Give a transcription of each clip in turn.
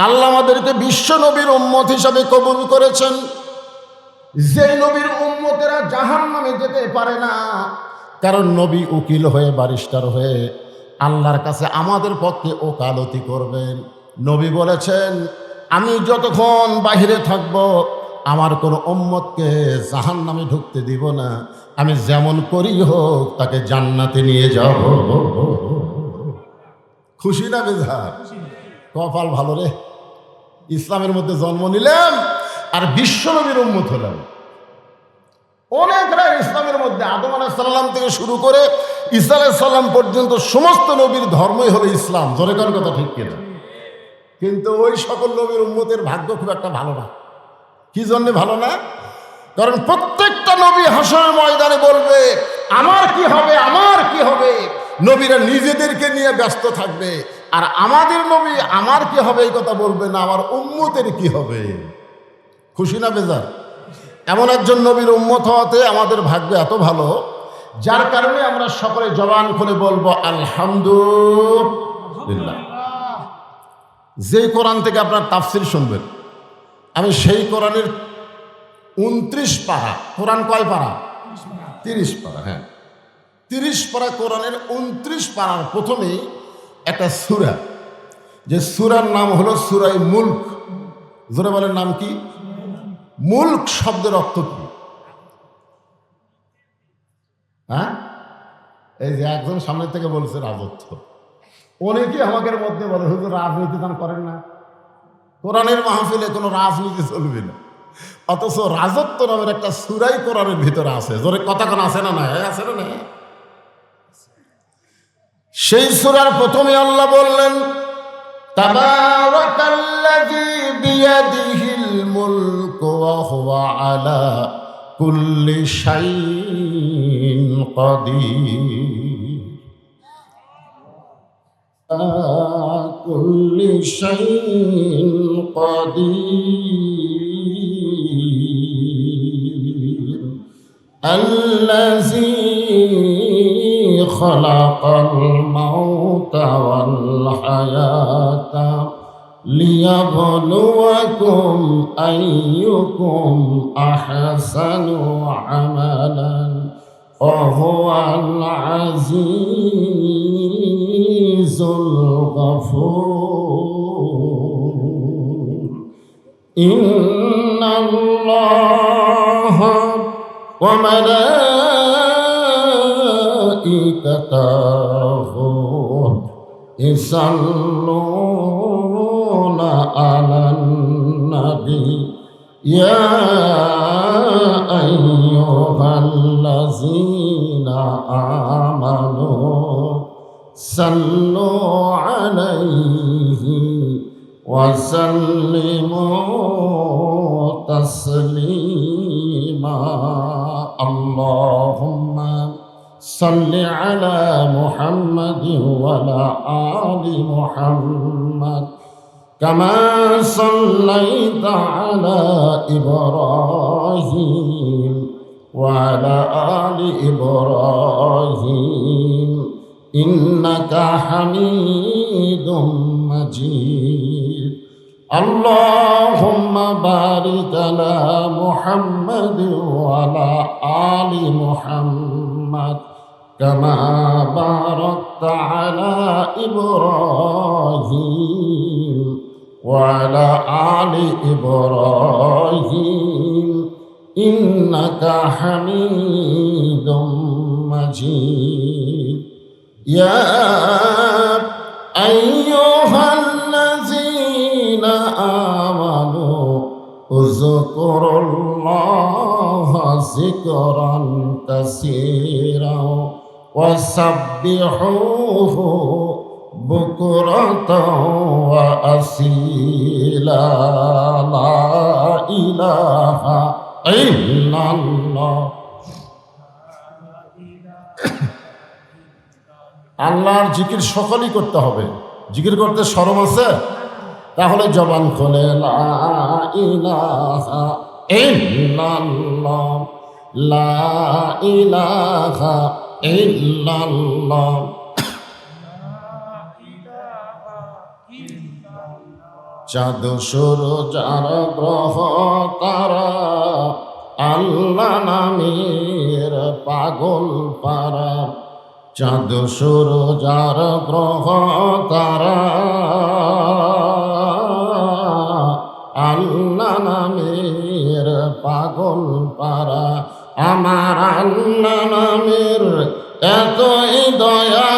আল্লাহ আমাদেরকে বিশ্ব নবীর উম্মত হিসাবে কবুল করেছেন। যে নবীর উম্মতেরা জাহান্নামে যেতে পারে না, কারণ নবী উকিল হয়ে, ব্যারিস্টার হয়ে আল্লাহর কাছে আমাদের পক্ষে ওকালতি করবেন। নবী বলেছেন, আমি যতক্ষণ বাহিরে থাকব আমার কোনো উম্মতকে জাহান্নামে ঢুকতে দিব না, আমি যেমন করি হোক তাকে জান্নাতে নিয়ে যাব। খুশি না বেজার? কপাল ভালো রে, ইসলামের মধ্যে জন্ম নিলাম আর বিশ্ব নবীর উম্মত হলাম। অনেকরা ইসলামের মধ্যে আদম আলাইহিস সালাম থেকে শুরু করে ঈসা আলাইহিস সালাম পর্যন্ত সমস্ত নবীর ধর্মই হলো ইসলাম। জোরে কার কথা ঠিক কিনা? কিন্তু ওই সকল নবীর উম্মতের ভাগ্য খুব একটা ভালো না। কি জন্য ভালো না? কারণ প্রত্যেকটা নবী হাসরের ময়দানে বলবে আমার কি হবে, আমার কি হবে। নবীরা নিজেদেরকে নিয়ে ব্যস্ত থাকবে, আর আমাদের নবী আমার কি হবে এই কথা বলবে না, আমার উম্মতের কি হবে। খুশি না বেজার? এমন একজন নবীর উম্মত হওয়াতে আমাদের ভাগ্য এত ভালো, যার কারণে আমরা সকলে জবান খুলে বলবো আলহামদুলিল্লাহ। যেই কোরআন থেকে আপনার তাফসির শুনবেন, আমি সেই কোরআনের 29 পারা, কোরআন কয় পারা? 30 পারা। হ্যাঁ, 30 পারা কোরআনের 29 পারার প্রথমেই একটা সূরা, যে সূরার নাম হলো সূরায়ে মুলক। জোরে বলেন, নাম কি? মুলক শব্দের অর্থ কি? হ্যাঁ, এই যে একজন সামনে থেকে বলছে রাজত্ব। অনেকেই আমাদের মধ্যে বলে হুজুর রাজনীতি দান করেন না, কোরআনের মাহফিলে কোনো রাজনীতি চলবে না। অথচ রাজত্ব নামের একটা সূরাই কোরআনের ভিতরে আছে। জোরে কথা কোন আছে না? না আছে না? সেই সূরার প্রথমে আল্লাহ বললেন তাবারাকাল্লাযী বিয়াদিহিল মুলকু ওয়া হুয়া আলা কুল্লি শাইইন কাদির। কুল্লি শাইইন কাদির আল্লাযী খালাকাল মাউতা ওয়াল হায়াতা লিয়াবলুয়াকুম আইয়ুকুম আহসানু আমালান ওয়া হুয়াল আজিজুল গফুর। ইন্নাল্লাহা ওয়া মালাইকাতাহু ইসাল্লুনা আলান নবী ইয়া আইয়ুহাল্লাযীনা আমানু সাল্লু আলাইহি ওয়া সাল্লিমু তাসলিমা। আল্লাহুম্মা সাল্লি আলা মুহাম্মাদিন ওয়া আলা আলি মুহাম্মাদ কামা সাল্লাইতা আলা ইব্রাহিম ওয়া আলা আলি ইব্রাহিম ইন্নাকা হামিদুম মাজিদ। আল্লাহুম্মা বারিক আলা মুহাম্মাদিন ওয়া আলা আলি মুহাম্মাদ কামা বারাকতা আলা ইব্রাহিম ওয়া আলা আলি ইব্রাহিম ইন্নাকা হামিদুম মাজিদ। ইয়া আইয়ুহাল্লাযীনা আমানু উযকুরুল্লাহা যিকরান কাসীরা ওয়া সাব্বিহুহু বুকরাতাও ওয়া আসীলা। লা ইলাহা ইল্লাল্লাহ। আল্লাহর জিকির সকলেই করতে হবে। জিকির করতে শরম আছে? তাহলে জবান খোলে লা ইলাহা ইল্লাল্লাহ, লা ইলাহা ইল্লাল্লাহ। চাঁদ সূর্য যার গ্রহ তারা, আল্লাহ নামের পাগল পারা। চাঁদ সূর্য যার গ্রহ তারা, আল্লাহ নামের পাগল পারা। আমার আল্লাহ নামের এতই দয়া,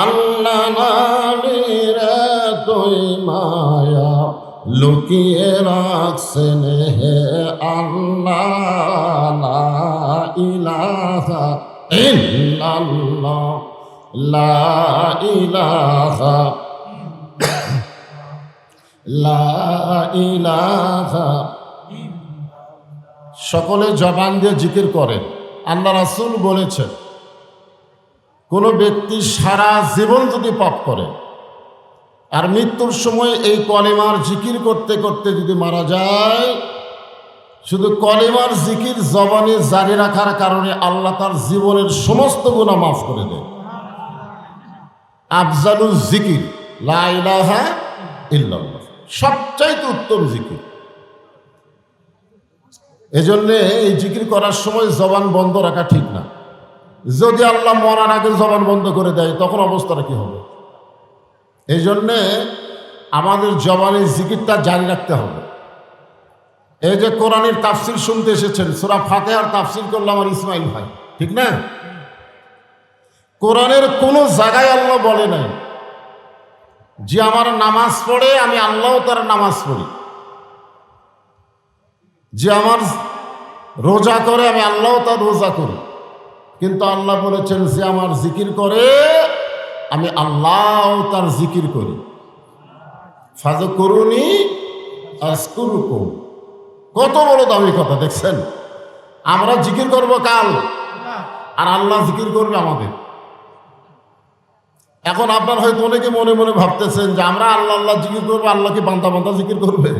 আল্লাহ নামের এতই মায়া, লুকিয়ে রাখছেন হে আল্লাহ। লা ইলাহা ইল্লাল্লাহ, লা ইলাহা, লা ইলাহা। সকলে জবান দিয়ে জিকির করেন। আল্লাহ রাসূল বলেছেন, কোন ব্যক্তি সারা জীবন যদি পাপ করে আর মৃত্যুর সময় এই কলেমার জিকির করতে করতে যদি মারা যায়, শুধু কলেমার জিকির জবানে জারি রাখার কারণে আল্লাহ তার জীবনের সমস্ত গুনাহ মাফ করে দেন। আফজালুল জিকির লা ইলাহা ইল্লাল্লাহ, সবচাইতে উত্তম জিকির। এজন্যে এই জিকির করার সময় জবান বন্ধ রাখা ঠিক না। যদি আল্লাহ মরার আগে জবান বন্ধ করে দেয় তখন অবস্থাটা কি হবে? এই জন্যে আমাদের জবানের জিকিরটা জারি রাখতে হবে। এই যে কোরআনের তাফসির শুনতে এসেছেন, সূরা ফাতিহার তাফসির করলো আমার ইসমাইল ভাই, ঠিক না? কোরআনের কোনো জায়গায় আল্লাহ বলে নাই যে আমার নামাজ পড়ে আমি আল্লাহ তার নামাজ পড়ি, যে আমার রোজা করে আমি আল্লাহ তার রোজা করি। কিন্তু আল্লাহ বলেছেন যে আমার জিকির করে আমি আল্লাহ তার জিকির করি। ফাযকুরুনি আযকুরুকুম, কত বড় দামি কথা দেখছেন। আমরা জিকির করব কাল, আর আল্লাহ জিকির করবে আমাদের। এখন আপনার হয়তো অনেকে মনে মনে ভাবতেছেন যে আমরা আল্লাহ আল্লাহ জিকির করবো, আল্লাহ কি বান্দা বান্দা জিকির করবে?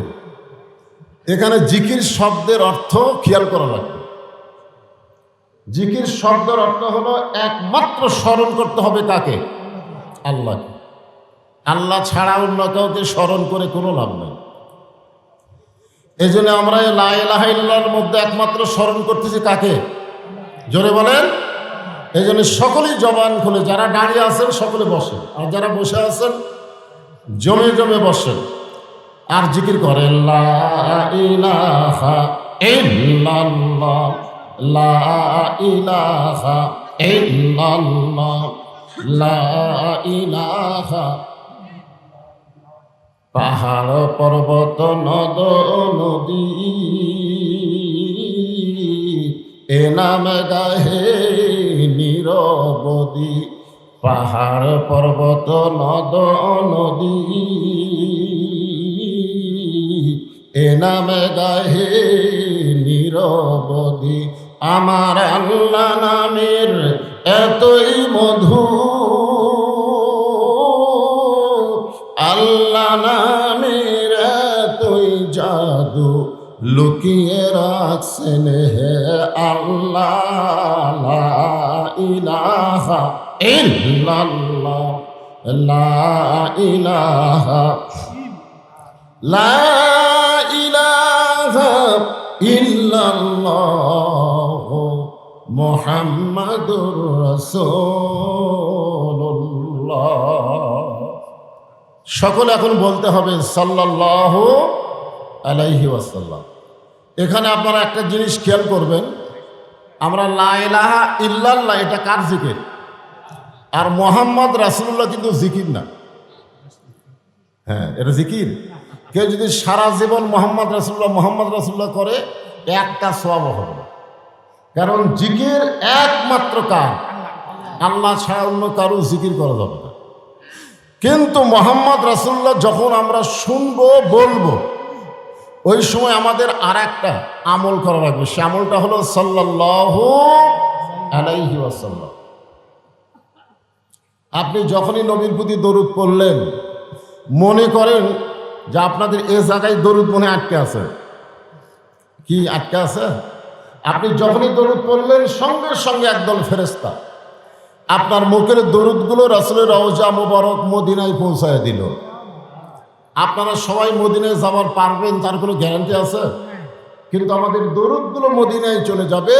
এখানে জিকির শব্দের অর্থ খেয়াল করা লাগবে। জিকির শব্দের অর্থ হলো একমাত্র স্মরণ করতে হবে কাকে? আল্লাহকে। আল্লাহ ছাড়া অন্য কাউকে স্মরণ করে কোনো লাভ নেই। এই জন্য আমরা লা ইলাহা ইল্লাল্লাহর মধ্যে একমাত্র স্মরণ করতেছি কাকে? জোরে বলেন। এই জন্য সকলেই জবান খুলে, যারা দাঁড়িয়ে আছেন সকলে বসেন, আর যারা বসে আছেন জমে জমে বসেন আর জিকির করেন লা ইলাহা ইল্লাল্লাহ, লা ইলাহা ইল্লাল্লাহ, লা ইলাহা। পাহাড় পর্বত নদ নদী এ নাম গাহে নিরবধি। পাহাড় পর্বত নদ নদী এ নাম গাহে নিরবধি। আমার আল্লাহ নামের এতই মধু, আল্লাহ নামের এতই জাদু, লুকিয়ে রাখছেন হে আল্লাহ। লা ইলাহা ইল্লাল্লাহ, লা ইলাহা, লা ইলাহা ইল্লাল্লাহ মুহাম্মাদুর রাসূলুল্লাহ। সকলে এখন বলতে হবে সাল্লাল্লাহু আলাইহি ওয়াসাল্লাম। এখানে আপনারা একটা জিনিস খেয়াল করবেন, আমরা লা ইলাহা ইল্লাল্লাহ এটা কার জিকির? আর মুহাম্মদ রাসূলুল্লাহ কিন্তু জিকির না। হ্যাঁ, এটা জিকির। কেউ যদি সারা জীবন মোহাম্মদ রাসূলুল্লাহ করে একটা সওয়াব হবে না। কারণ জিকির একমাত্র কার? আল্লাহ ছাড়া অন্য কারো জিকির করা যাবে না। কিন্তু মোহাম্মদ রাসূলুল্লাহ যখন আমরা শুনবো বলবো, ওই সময় আমাদের আর একটা আমল করা লাগবে। সে আমলটা হলো সাল্লাল্লাহু আলাইহি ওয়াসাল্লাম। আপনি যখনই নবীর প্রতি দরুদ পড়লেন, মনে করেন যে আপনাদের এ জায়গায় দরুদ মনে আটকে আছে। কি আটকে আছে? আপনি যখনই দরুদ পড়লেন সঙ্গে সঙ্গে একদল ফেরেশতা আপনার মুখের দরুদগুলো রাসূলের রওজা মোবারক মদিনায় পৌঁছায় দিল। আপনারা সবাই মদিনায় যাবার পারবেন তার কোনো গ্যারান্টি আছে? কিন্তু আমাদের দরুদগুলো মদিনায় চলে যাবে।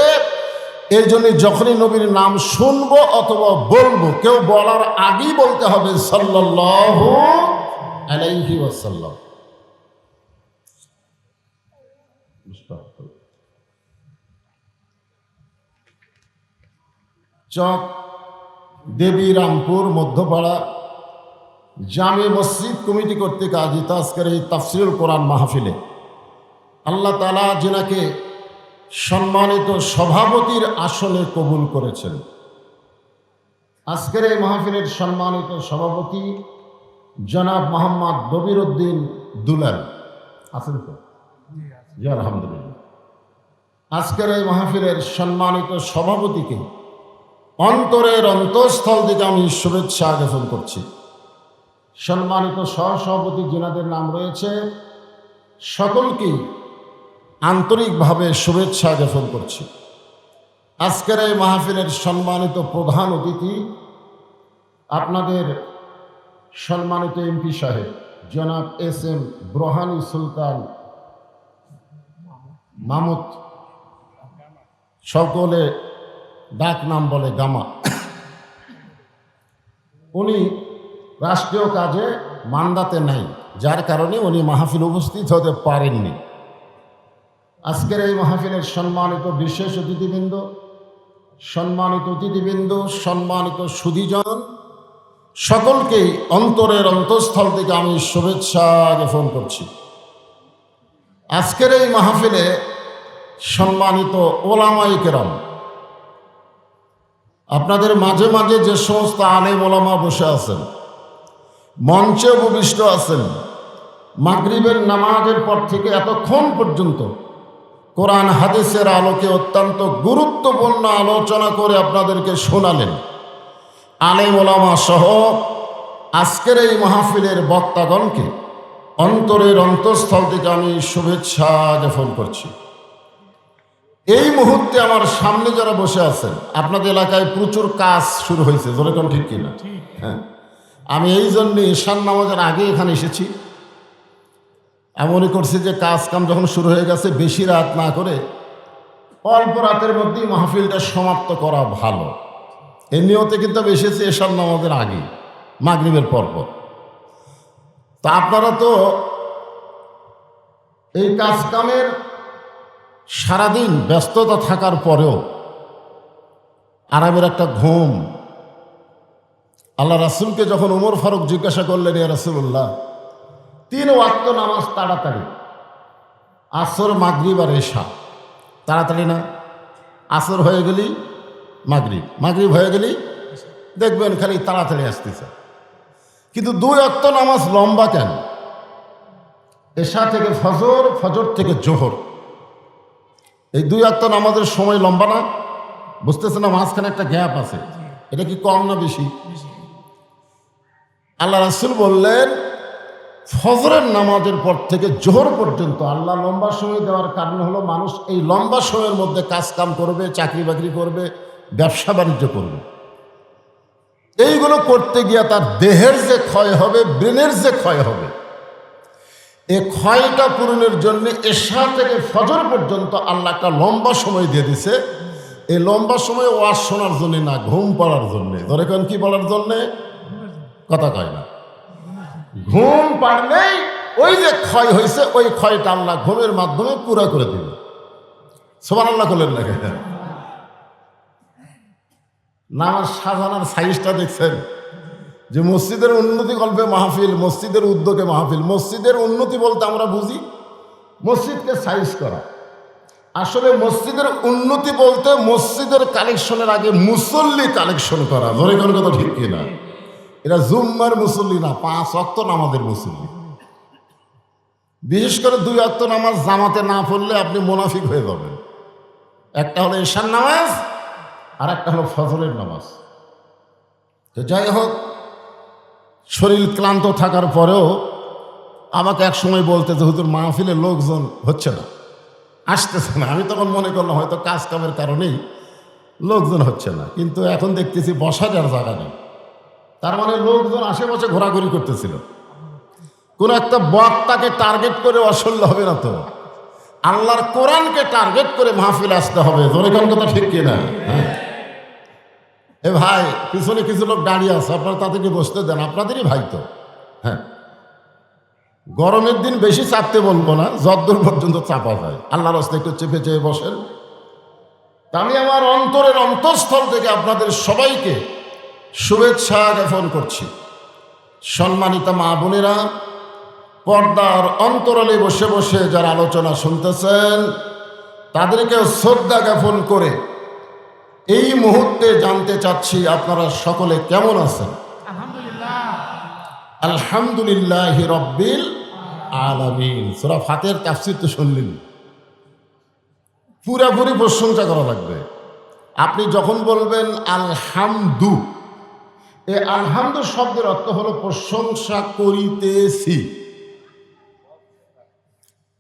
এই জন্য যখনই নবীর নাম শুনবো অথবা বলবো, কেউ বলার আগেই বলতে হবে সাল্লাল্লাহু আলাইহি ওয়াসাল্লাম। চক দেবী রামপুর মধ্যপাড়া জামে মসজিদ কমিটি কর্তৃক আয়োজিত আজকের এই তাফসীরুল কোরআন মাহফিলে আল্লাহ তাআলা যিনাকে সম্মানিত সভাপতির আসনে কবুল করেছেন। আজকের এই মাহফিলের সম্মানিত সভাপতি জনাব মোহাম্মদ ববিরউদ্দিন দুলাল আছেন তো? জি আলহামদুলিল্লাহ। আজকের এই মাহফিলের সম্মানিত সভাপতিকে অন্তরের অন্তঃস্থল থেকে আমি শুভেচ্ছা জ্ঞাপন করছি। সম্মানিত সহসভাপতি যিনাদের নাম রয়েছে সকলকেই আন্তরিকভাবে শুভেচ্ছা জ্ঞাপন করছি। আজকের এই মাহফিলের সম্মানিত প্রধান অতিথি আপনাদের সম্মানিত এমপি সাহেব জনাব এস.এম. ব্রহানি সুলতান মাহমুদ, সকলে ডাক নাম বলে গামা। উনি রাষ্ট্রীয় কাজে মান্দাতে নাই, যার কারণে উনি মাহফিল উপস্থিত হতে পারেননি। আজকের এই মাহফিলের সম্মানিত বিশেষ অতিথিবৃন্দ, সম্মানিত সুধীজন, সকলকেই অন্তরের অন্তঃস্থল থেকে আমি শুভেচ্ছা জ্ঞাপন করছি। আজকের এই মাহফিলে সম্মানিত ওলামায়ে কেরাম, আপনাদের মাঝে মাঝে যে সমস্ত আলেম ওলামা বসে আছেন, মঞ্চে উপবিষ্ট আছেন, মাগরিবের নামাজের পর থেকে এতক্ষণ পর্যন্ত কোরআন হাদিসের আলোকে অত্যন্ত গুরুত্বপূর্ণ আলোচনা করে আপনাদেরকে শোনালেন। আলেম ওলামা সহ আজকের এই মাহফিলের বক্তাগণকে অন্তরের অন্তঃস্থল থেকে আমি শুভেচ্ছা জ্ঞাপন করছি। এই মুহূর্তে আমার সামনে যারা বসে আছেন, আপনাদের এলাকায় প্রচুর কাজ শুরু হয়েছে, যেরকম ঠিক কিনা? হ্যাঁ, আমি এই জন্য ঈশান নামাজের আগে এখানে এসেছি। এমনই করছি যে কাজ কাম যখন শুরু হয়ে গেছে বেশি রাত না করে অল্প রাতের মধ্যেই মাহফিলটা সমাপ্ত করা ভালো। এই নিয়তে কিন্তু আমি এসেছি ঈশান নামাজের আগে, মাগরিবের পরপর। তা আপনারা তো এই কাজ কামের সারাদিন ব্যস্ততা থাকার পরেও আরামের একটা ঘুম। আল্লাহ রাসূলকে যখন ওমর ফারুক জিজ্ঞাসা করলেন, ইয়া রাসূলুল্লাহ, 3 ওয়াক্ত নামাজ তাড়াতাড়ি, আসর মাগরিব আর এশা, তাড়াতাড়ি না? আসর হয়ে গেলি মাগরিব, মাগরিব হয়ে গেলি দেখবেন খালি তাড়াতাড়ি আসতেছে। কিন্তু 2 ওয়াক্ত নামাজ লম্বা কেন? এশা থেকে ফজর, ফজর থেকে জোহর, এই 2 ওয়াক্ত নামাজের সময় লম্বা না? বুঝতেছে না? মাঝখানে একটা গ্যাপ আছে, এটা কি কম না বেশি? আল্লাহ রাসূল বললেন ফজরের নামাজের পর থেকে জোহর পর্যন্ত আল্লাহ লম্বা সময় দেওয়ার কারণ হলো মানুষ এই লম্বা সময়ের মধ্যে কাজ কাম করবে, চাকরি বাকরি করবে, ব্যবসা বাণিজ্য করবে। এইগুলো করতে গিয়ে তার দেহের যে ক্ষয় হবে, ব্রেনের যে ক্ষয় হবে, এই ক্ষয়টা পূরণের জন্য এশা থেকে ফজর পর্যন্ত আল্লাহ একটা লম্বা সময় দিয়ে দিছে। এই লম্বা সময় ওয়াজ শোনার জন্য না, ঘুম পড়ার জন্যে। ধরে কেন কি বলার জন্যে? কথা কয় না। ঘুম পারলেই ওই যে ক্ষয় হয়েছে, ওই ক্ষয়টা আল্লাহ ঘুমের মাধ্যমে পুরা করে দিবে। সুবহানাল্লাহ করলেন না? নামাজ সাজানোর সাইজটা দেখছেন? যে মসজিদের উন্নতি কল্পে মাহফিল, মসজিদের উদ্যোগে মাহফিল। মসজিদের উন্নতি বলতে আমরা বুঝি মসজিদকে সাইজ করা। আসলে মসজিদের উন্নতি বলতে মসজিদের কালেকশনের আগে মুসল্লি কালেকশন করা। ধরে কোন কথা ঠিক কিনা? এরা জুম্মার মুসল্লি না, 5 ওয়াক্ত নামাজের মুসল্লি। বিশেষ করে 2 ওয়াক্ত নামাজ জামাতে না পড়লে আপনি মুনাফিক হয়ে যাবেন। একটা হলো এশার নামাজ আর একটা হলো ফজরের নামাজ। তো যাই হোক, শরীর ক্লান্ত থাকার পরেও আমাকে এক সময় বলতে যে হুজুর মাহফিলে লোকজন হচ্ছে না, আসতেছে না। আমি তখন মনে করলাম হয়তো কাজ কামের কারণেই লোকজন হচ্ছে না, কিন্তু এখন দেখতেছি বসার আর জায়গা নেই। তার মানে লোকজন আশেপাশে ঘোরাঘুরি করতেছিল। কোন একটা বক্তাকে টার্গেট করে অসল্য হবে না তো, আল্লাহর কোরআনকে টার্গেট করে মাহফিল আসতে হবে। জোরে কোন কথা ঠিক কিনা? হ্যাঁ। এ ভাই, পিছনে কিছু লোক দাঁড়িয়ে আছে, আপনারা তাদেরকে বসতে দেন, আপনাদেরই ভাই তো। হ্যাঁ, গরমের দিন বেশি চাপতে বলবো না, যতদূর পর্যন্ত চাপা যায়। আল্লাহর রাস্তায় একটু চেপে চেপে বসেন। তা আমি আমার অন্তরের অন্তঃস্থল থেকে আপনাদের সবাইকে শুভেচ্ছা জ্ঞাপন করছি। সম্মানিত মা বোনেরা, পর্দার অন্তরালে বসে বসে যারা আলোচনা শুনতেছেন, তাদেরকে শ্রদ্ধা জ্ঞাপন করে এই মুহূর্তে জানতে চাচ্ছি আপনারা সকলে কেমন আছেন? আলহামদুলিল্লাহ রব্বিল আলামিন। সূরা ফাতিহার তাফসীর তো শুনলেন, পুরাপুরি প্রশংসা করা লাগবে। আপনি যখন বলবেন আলহামদু, এই আলহামদু শব্দের অর্থ হলো প্রশংসা করিতেছি।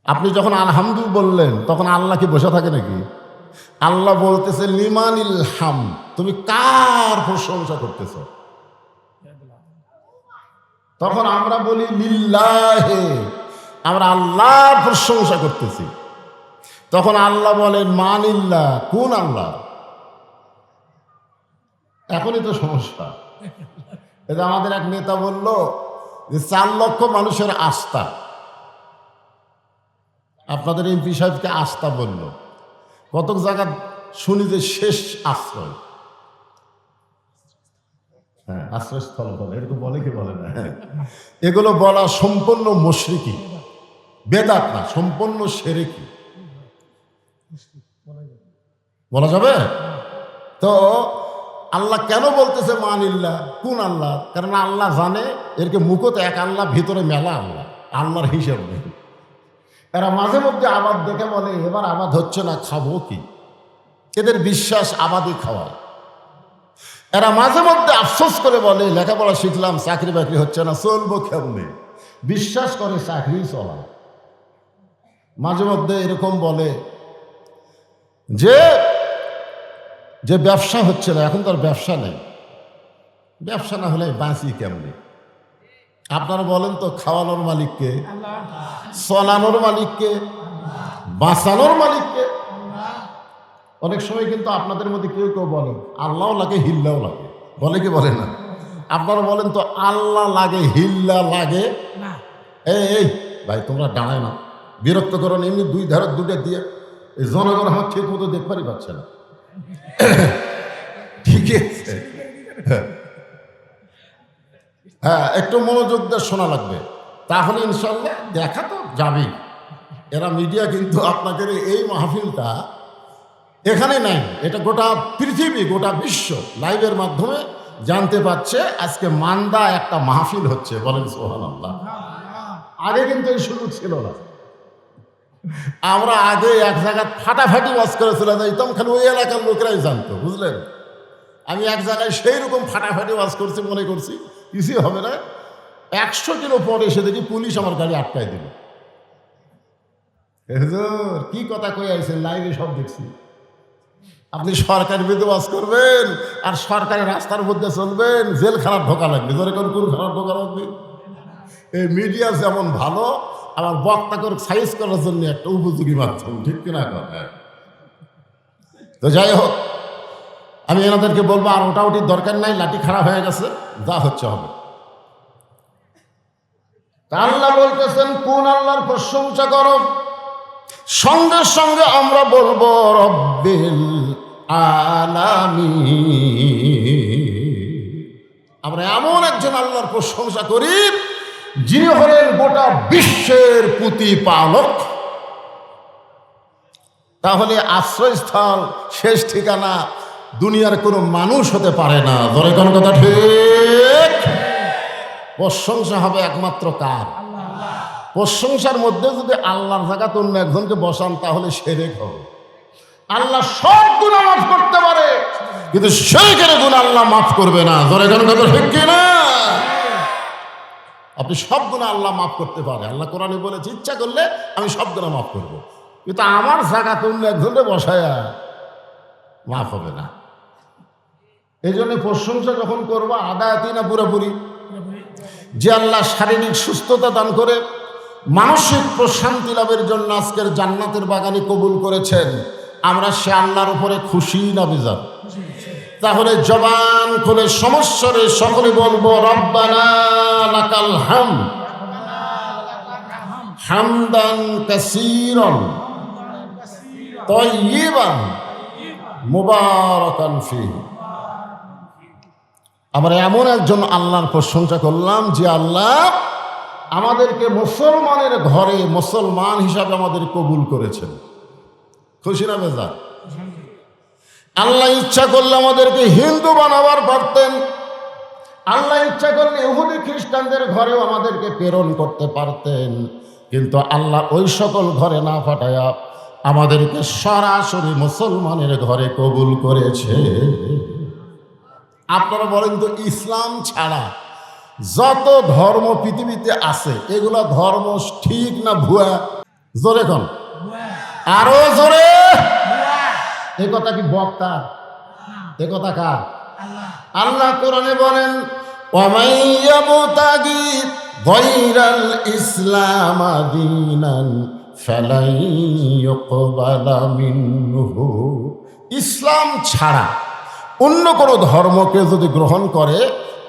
আপনি যখন আলহামদু বললেন, তখন আল্লাহ কি বসে থাকে নাকি? আল্লাহ বলতেছে লিমানিল হাম, তুমি কার প্রশংসা করতেছ? তখন আমরা বলি লিল্লাহে, আমরা আল্লাহর প্রশংসা করতেছি। তখন আল্লাহ বলেন মানিল্লাহ, কোন আল্লাহ? এখনই তো সমস্যা। এটা আমাদের এক নেতা বলল যে 4 লক্ষ মানুষের আস্থা, আপনাদের এমপি সাহেবকে আস্থা বলল। কতক জায়গা শুনি যে শেষ আশ্রয়, হ্যাঁ আশ্রয়স্থল বলে, এরকম বলে কি বলে না? এগুলো বলা সম্পূর্ণ মুশরিকি, বেদাত না, সম্পূর্ণ শিরকি। বলা যাবে তো? আল্লাহ কেন বলতেছে মানিল্লাহ, কোন আল্লাহ? কারণ আল্লাহ জানে এরকে মুখতে এক আল্লাহ, ভিতরে মেলা আল্লাহ, আল্লাহর হিসাব নেই। এরা মাঝে মধ্যে আবাদ দেখে বলে এবার আবাদ হচ্ছে না, খাবো কি? এদের বিশ্বাস আবাদই খাওয়ায়। এরা মাঝে মধ্যে আফসোস করে বলে লেখাপড়া শিখলাম, চাকরি বাকরি হচ্ছে না, চলবো কেমনে? বিশ্বাস করে চাকরি চলায়। মাঝে মধ্যে এরকম বলে যে যে ব্যবসা হচ্ছে না, এখন তার ব্যবসা নেই। ব্যবসা না হলে বাঁচি কেমনে? আপনারা বলেন তো, খাওয়ানোর মালিককে, চলানোর মালিককে, বাঁচানোর মালিককে। অনেক সময় কিন্তু আপনাদের মধ্যে কেউ কেউ বলেন আল্লাহও লাগে, হিল্লাও লাগে, বলে কি বলে না? আপনারা বলেন তো, আল্লাহ লাগে, হিল্লা লাগে না। এই ভাই, তোমরা দাঁড়ায় না, বিরক্ত করো না। এমনি দুই ধারে দুটো দিয়ে এই জনগণ আমার ঠিক মতো দেখবারই পাচ্ছে না। ঠিক আছে, হ্যাঁ, একটু মনোযোগ দিয়ে শোনা লাগবে, তাহলে ইনশাল্লাহ দেখা তো যাবেই। এরা মিডিয়া কিন্তু আপনাদের এই মাহফিলটা এখানে নাই, এটা গোটা পৃথিবী, গোটা বিশ্ব লাইভের মাধ্যমে জানতে পারছে আজকে মান্দা একটা মাহফিল হচ্ছে। বলেন সুবহানাল্লাহ। আগে কিন্তু এই সুযোগ ছিল না। আমরা আগে এক জায়গায় ফাটাফাটি ওয়াজ করে চলে যাইতাম, খালি ওই এলাকার লোকেরাই জানতো, বুঝলেন? আমি এক জায়গায় সেই রকম ফাটাফাটি ওয়াজ করছি, মনে করছি কিছুই হবে না। 100 কিলো পরে এসে দেখি পুলিশ আমার গাড়ি আটকায় দিল। কি কথা কই আইছেন, লাইভে সব দেখছি। আপনি সরকারি বিরুদ্ধে ওয়াজ করবেন আর সরকারি রাস্তার মধ্যে চলবেন, জেলখানার ঢোকা লাগবে। ধরে কোন খারাপ ঢোকা লাগবে? এই মিডিয়া যেমন ভালো, আমার বক্তাকে সাইজ করার জন্য একটা উপযোগী মাধ্যম, ঠিক কিনা? তো যাই হোক, আমি এনাদেরকে বলবো আর ওটাউটির দরকার নাই, লাঠি খারাপ হয়ে গেছে, যা হচ্ছে হবে। আল্লাহ বলতেছেন কোন আল্লাহর প্রশংসা করো? সঙ্গে সঙ্গে আমরা বলবো রব্বিল আলামিন। আমরা এমন একজন আল্লাহর প্রশংসা করি যিনি হলেন গোটা বিশ্বের প্রতিপালক। তাহলে আশ্রয়স্থল, শেষ ঠিকানা দুনিয়ার কোনো মানুষ হতে পারে না। ধরে কোন কথা ঠিক? প্রশংসা হবে একমাত্র কার? প্রশংসার মধ্যে যদি আল্লাহর জায়গাতে অন্য একজনকে বসান তাহলে শিরক হবে। আল্লাহ সব গুনাহ মাফ করতে পারে, কিন্তু শিরকের গুনাহ আল্লাহ মাফ করবে না। ধরে কোন কথা ঠিক কিনা? আপনি সব গুনাহ আল্লাহ মাফ করতে পারে। আল্লাহ কোরআনে বলেছে ইচ্ছা করলে আমি সব গুনাহ মাফ করবো, কিন্তু আমার জায়গাতে অন্য একজনকে বসায়া মাফ হবে না। এই জন্য প্রশংসা যখন করবো আদায়াতি না পুরোপুরি, যে আল্লাহ শারীরিক সুস্থতা দান করে মানসিক প্রশান্তি লাভের জন্য আজকের জান্নাতের বাগানে কবুল করেছেন, আমরা সে আল্লাহর উপরে খুশি না বেজার? তাহলে জবান খুলে সমস্যরে সকলে বলবো রব্বানা লাকাল হামদ হামদান কাসীরান তাইয়িবান মুবারাকান ফীহি। আমরা এমন একজন আল্লাহর প্রশংসা করলাম যে আল্লাহ আমাদেরকে মুসলমানের ঘরে মুসলমান হিসাবে আমাদের কবুল করেছেন। খুশি না বেজার? আল্লাহ ইচ্ছা করলে আমাদেরকে হিন্দু বানাবার পারতেন, আল্লাহ ইচ্ছা করলে ইহুদি খ্রিস্টানদের ঘরেও আমাদেরকে প্রেরণ করতে পারতেন, কিন্তু আল্লাহ ওই সকল ঘরে না পাঠায়া আমাদেরকে সরাসরি মুসলমানের ঘরে কবুল করেছে। আপনারা বলেন তো, ইসলাম ছাড়া যত ধর্ম পৃথিবীতে আছে এগুলো ধর্ম ঠিক না ভুয়া? জোরে কোন, আরো জোরে। এ কথা কি বক্তা? এ কথা কার? আল্লাহ কোরআনে বলেন ওয়ামান ইয়াবতাগি গায়রাল ইসলাম দীনান ফালাই ইউকবালা মিনহু। ইসলাম ছাড়া অন্য কোনো ধর্মকে যদি গ্রহণ করে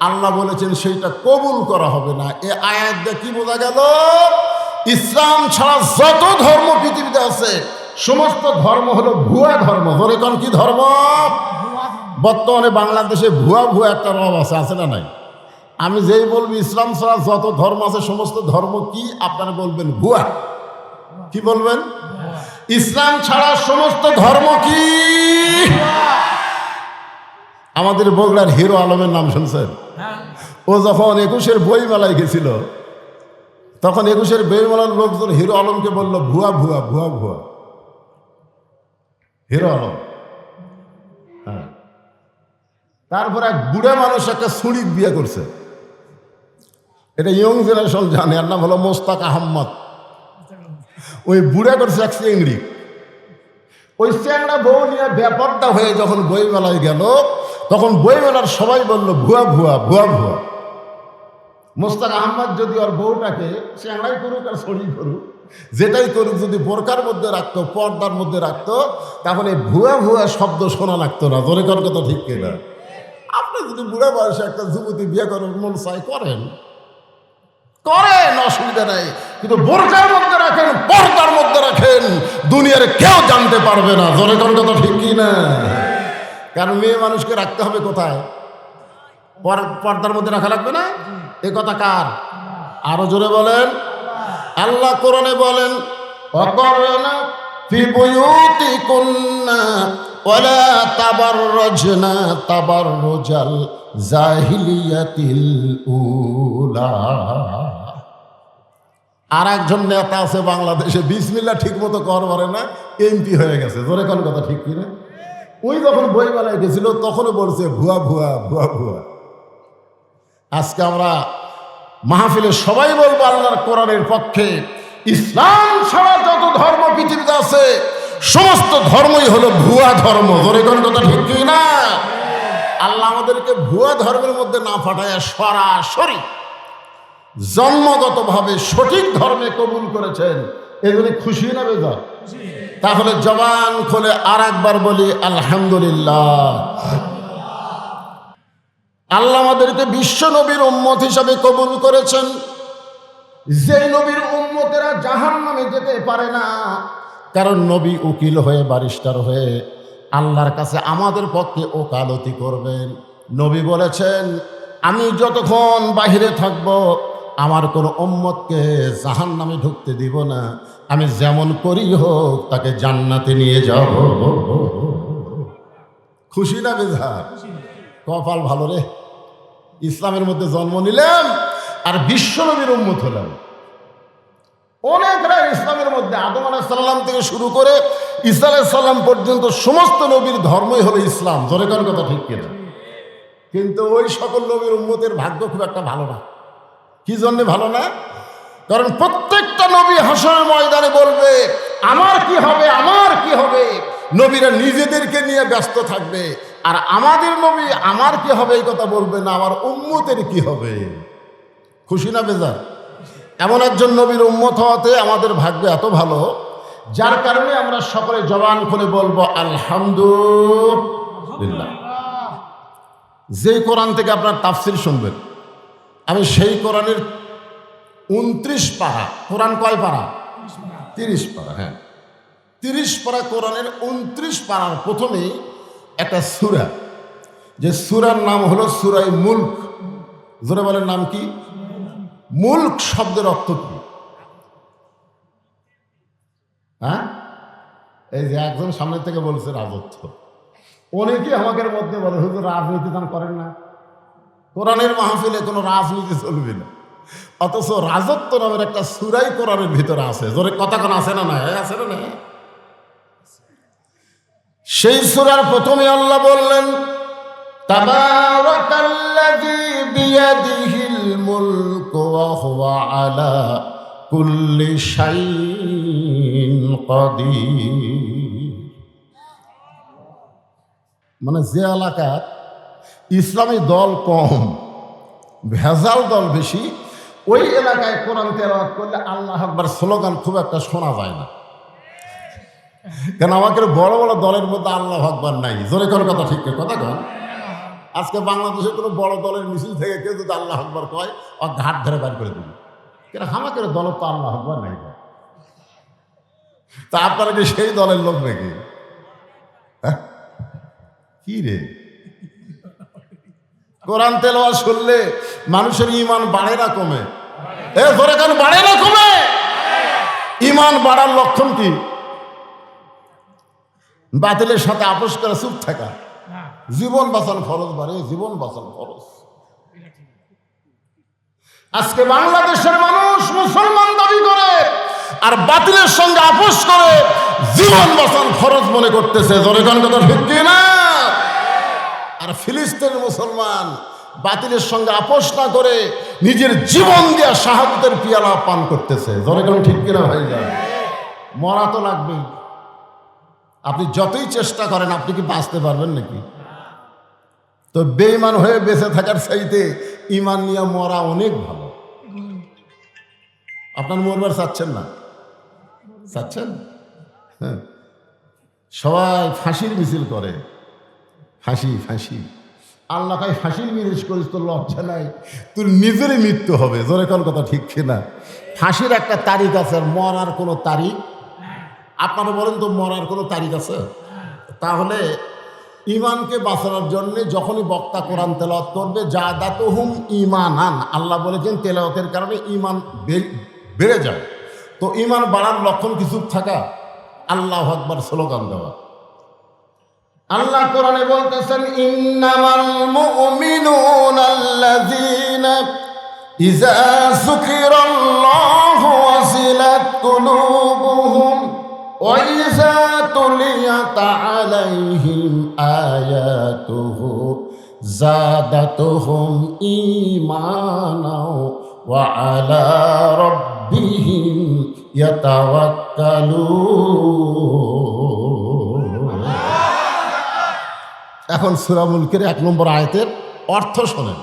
আল্লাহ বলেছেন সেইটা কবুল করা হবে না। এ আয়াত দিয়ে কি বোঝা গেল? ইসলাম ছাড়া যত ধর্ম পৃথিবীতে আছে সমস্ত ধর্ম হলো ভুয়া ধর্ম। ধরে কোন কি ধর্ম? বর্তমানে বাংলাদেশে ভুয়া ভুয়া একটা রব আছে না নাই? আমি যেই বলবো ইসলাম ছাড়া যত ধর্ম আছে সমস্ত ধর্ম কি, আপনারা বলবেন ভুয়া। কি বলবেন? ইসলাম ছাড়া সমস্ত ধর্ম কি? আমাদের বগুড়ার হিরো আলমের নাম শুনছেন? ও যখন 21-এর বইমেলায় গেছিল তখন 21-এর বইমেলার লোকজন হিরো আলমকে বলল ভুয়া ভুয়া ভুয়া ভুয়া। হিরো আলম, হ্যাঁ। তারপর এক বুড়া মানুষ একটা ছুরিক বিয়ে করছে, এটা ইয়ং জেনারেশন জানে, এর নাম হলো মোস্তাক আহম্মদ। ওই বুড়া করছে এক চিংড়ি। ওই চ্যাংড়া বউ নিয়ে ব্যাপারটা হয়ে যখন বইমেলায় গেল তখন বইমেলার সবাই বলল ভুয়া ভুয়া ভুয়া ভুয়া। মোস্তাক আহম্মদ যদি ওর বউটাকে চ্যাংড়াই করুক আর ছড়ি করুক, যেটাই করুক, যদি বোরকার মধ্যে রাখতো, পর্দার মধ্যে রাখতো, তাহলে ভুয়া ভুয়া শব্দ শোনা লাগতো না। জোরে কর কথা ঠিক কিনা? আপনি যদি বুড়া বয়সে একটা যুবতী বিয়ে করার মন চাই করেন, অসুবিধা নাই, কিন্তু বোরকার মধ্যে রাখেন, পর্দার মধ্যে রাখেন, দুনিয়ার কেউ জানতে পারবে না। জোরে কর কথা ঠিক কিনা? কারণ মেয়ে মানুষকে রাখতে হবে কোথায়? পর্দার মধ্যে রাখা লাগবে না? এ কথা কার? আরো জোরে বলেন। আল্লাহ কোরআনে বলেন ওয়াকারনা ফি বুয়ুতিকুন্না ওয়ালা তাবাররাজনা তাবাররুজাল জাহিলিয়াতিল উলা। আর একজন নেতা আছে বাংলাদেশে, বিসমিল্লাহ ঠিক মতো কর পারে না, এমপি হয়ে গেছে। জোরে কোন কথা ঠিক কিনা? ওই যখন বইমেলায় গেছিল তখনও বলছে ভুয়া ভুয়া ভুয়া ভুয়া। আজকে আমরা মাহফিলে সবাই বলবো আল্লাহর কোরআনের পক্ষে, ইসলাম ছাড়া যত ধর্ম পৃথিবীতে আছে সমস্ত ধর্মই হলো ভুয়া ধর্ম। ধরে কোন কথা ঠিক কি না? আল্লাহ আমাদেরকে ভুয়া ধর্মের মধ্যে না পাঠায় সরাসরি জন্মগতভাবে সঠিক ধর্মে কবুল করেছেন। এগুলি খুশি না বেজার? তাহলে জবান খুলে আর একবার বলি আলহামদুলিল্লাহ। আল্লাহ আমাদেরকে বিশ্ব নবীর উম্মত হিসাবে কবুল করেছেন। যে নবীর উম্মতেরা জাহান্নামে যেতে পারে না, কারণ নবী উকিল হয়ে, ব্যারিস্টার হয়ে আল্লাহর কাছে আমাদের পক্ষে ওকালতি করবেন। নবী বলেছেন আমি যতক্ষণ বাহিরে থাকব আমার কোনো উম্মতকে জাহান্নামে ঢুকতে দিব না, আমি যেমন করি হোক তাকে জান্নাতে নিয়ে যাব। খুশি না বেজার? কপাল ভালো রে, ইসলামের মধ্যে জন্ম নিলাম আর বিশ্ব নবীর উম্মত হলাম। অনেকরা ইসলামের মধ্যে আদম আলাইহিস সালাম থেকে শুরু করে ঈসা আলাইহিস সালাম পর্যন্ত সমস্ত নবীর ধর্মই হলো ইসলাম। জোরে কোন কথা ঠিক কিনা? কিন্তু ওই সকল নবীর উম্মতের ভাগ্য খুব একটা ভালো না। কি জন্য ভালো না? কারণ প্রত্যেকটা নবী হাসরের ময়দানে বলবে আমার কি হবে, আমার কি হবে। নবীরা নিজেদেরকে নিয়ে ব্যস্ত থাকবে, আর আমাদের নবী আমার কি হবে এই কথা বলবে না, আমার উম্মতের কি হবে। খুশি না বেজার? এমন একজন নবীর উম্মত হওয়াতে আমাদের ভাগ্য এত ভালো, যার কারণে আমরা সকলে জবান খুলে বলবো আলহামদুলিল্লাহ। যেই কোরআন থেকে আপনার তাফসির শুনবেন, আমি সেই কোরআনের 29 পারা, কোরআন কয় পারা? 30 পারা। হ্যাঁ, 30 পারা কোরআনের 29 পারার প্রথমেই একটা সূরা, যে সূরার নাম হলো সূরায়ে মুলক। জোরে বলেন, নাম কি? মুলক শব্দের অর্থ কি? হ্যাঁ, এই যে একজন সামনে থেকে বলছে রাজত্ব। অনেকেই আমাদের মধ্যে বলে হুজুর রাজনীতি দান করেন না, কোরআনের মাহফিলে কোনো রাজনীতি চলবে না, অথচ রাজত্ব নামের একটা সূরাই কোরআনের ভিতরে আছে। জোরে কথা কোন আছে না? না আছে না? সেই সূরার প্রথমে আল্লাহ বললেন তাবারাকাল্লাযী বিয়াদিহিল মুলকু ওয়া হুয়া আলা কুল্লি শাইইন কাদির। মানে যে এলাকার ইসলামী দল কম, ভেজাল দল বেশি, ওই এলাকায় কোরআন তেলাওয়াত করলে আল্লাহু আকবার স্লোগান খুব একটা শোনা যায় না। কেন আমাদের বড় বড় দলের মধ্যে আল্লাহু আকবার নাই। জোরে কোন কথা, ঠিক কথা কন। আজকে বাংলাদেশের কোনো বড় দলের মিছিল থেকে কেউ যদি আল্লাহু আকবার কয়, ও ঘাট ধরে বার করে দিবে। কেন আমাদের দল তো আল্লাহু আকবার নাই। তা আপনারা কি সেই দলের লোক নাকি? কি রে, কোরআন তেলাওয়াত শুনলে মানুষের ঈমান বাড়ে না কমে? এ ধরে কেন বাড়ে না কমে? ঈমান বাড়ার লক্ষণ কি? বাতিলের সাথে আপোষ করে চুপ থাকা। জীবন বাঁচানো ফরজ বাড়ে, জীবন বাঁচানো ফরজ। আজকে বাংলাদেশের মানুষ মুসলমান দাবি করে আর বাতিলের সঙ্গে আপোষ করে জীবন বাঁচানো ফরজ মনে করতেছে। জোরে কোন কথা, ঠিক কি না? আর ফিলিস্তিনের মুসলমান বাতিলের সঙ্গে আপোষ না করে নিজের জীবন দিয়ে শাহাদাতের পিয়ালা পান করতেছে। জোরে কোন ঠিক কিনা ভাই? যায় মরা তো লাগবে। আপনি যতই চেষ্টা করেন, আপনি কি বাঁচতে পারবেন নাকি? তো বেঈমান হয়ে বেঁচে থাকার চাইতে ঈমান নিয়ে মরা অনেক ভালো। আপনার মরবার চাচ্ছেন না? চাচ্ছেন? হ্যাঁ, সবাই ফাঁসির মিছিল করে, ফাঁসি ফাঁসি। আল্লাহ কাই ফাঁসির মিছিল করিস, তোর লজ্জা নাই? তোর নিজেরই মৃত্যু হবে। জোরে কোন কথা, ঠিক কিনা? ফাঁসির একটা তারিখ আছে, আর মরার কোনো তারিখ? আপনারা বলেন তো, মরার কোনো তারিখ আছে? তাহলে ঈমানকে বাঁচানোর জন্য যখনই বক্তা কোরআন তেলাওয়াত করবে, জাদাতুহুম ঈমানান, আল্লাহ বলেছেন তেলাওয়াতের কারণে ঈমান বেড়ে যায়। তো ঈমান বাড়ার লক্ষণ কিছু থাকা, আল্লাহু আকবার স্লোগান দেওয়া। আল্লাহ কোরআনে বলতেছেন ইন্নামাল মুমিনুনা আল্লাযীনা ইযা যুকিরাল্লাহু ওয়াজিলাত কুলুবুহুম ওয়া ইযা তুলিয়াত আলাইহিম আয়াতুহু যাদাতুহুম ঈমানাও ওয়া আলা রাব্বিহিম ইয়াতাওয়াক্কালুন। এখন সূরা মুলকের 1 নম্বর আয়াতের অর্থ শোনেন,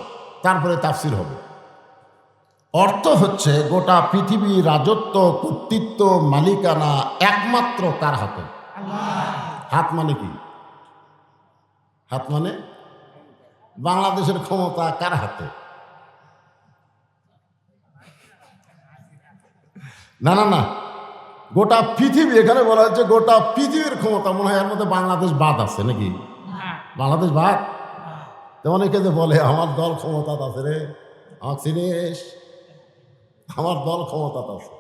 তারপরে তাফসীর হবে। অর্থ হচ্ছে গোটা পৃথিবীর রাজত্ব, কর্তৃত্ব, মালিকানা একমাত্র কার হাতে? হাত মানে কি? হাত মানে বাংলাদেশের ক্ষমতা কার হাতে? না না না, গোটা পৃথিবী। এখানে বলা হচ্ছে গোটা পৃথিবীর ক্ষমতা। মনে হয় এর মধ্যে বাংলাদেশ বাদ আছে নাকি? বাংলাদেশ বাদ? তো অনেকে যে বলে আমার দল ক্ষমতা আছে রে, আমার চিনিস, আমার দল ক্ষমতা আছে।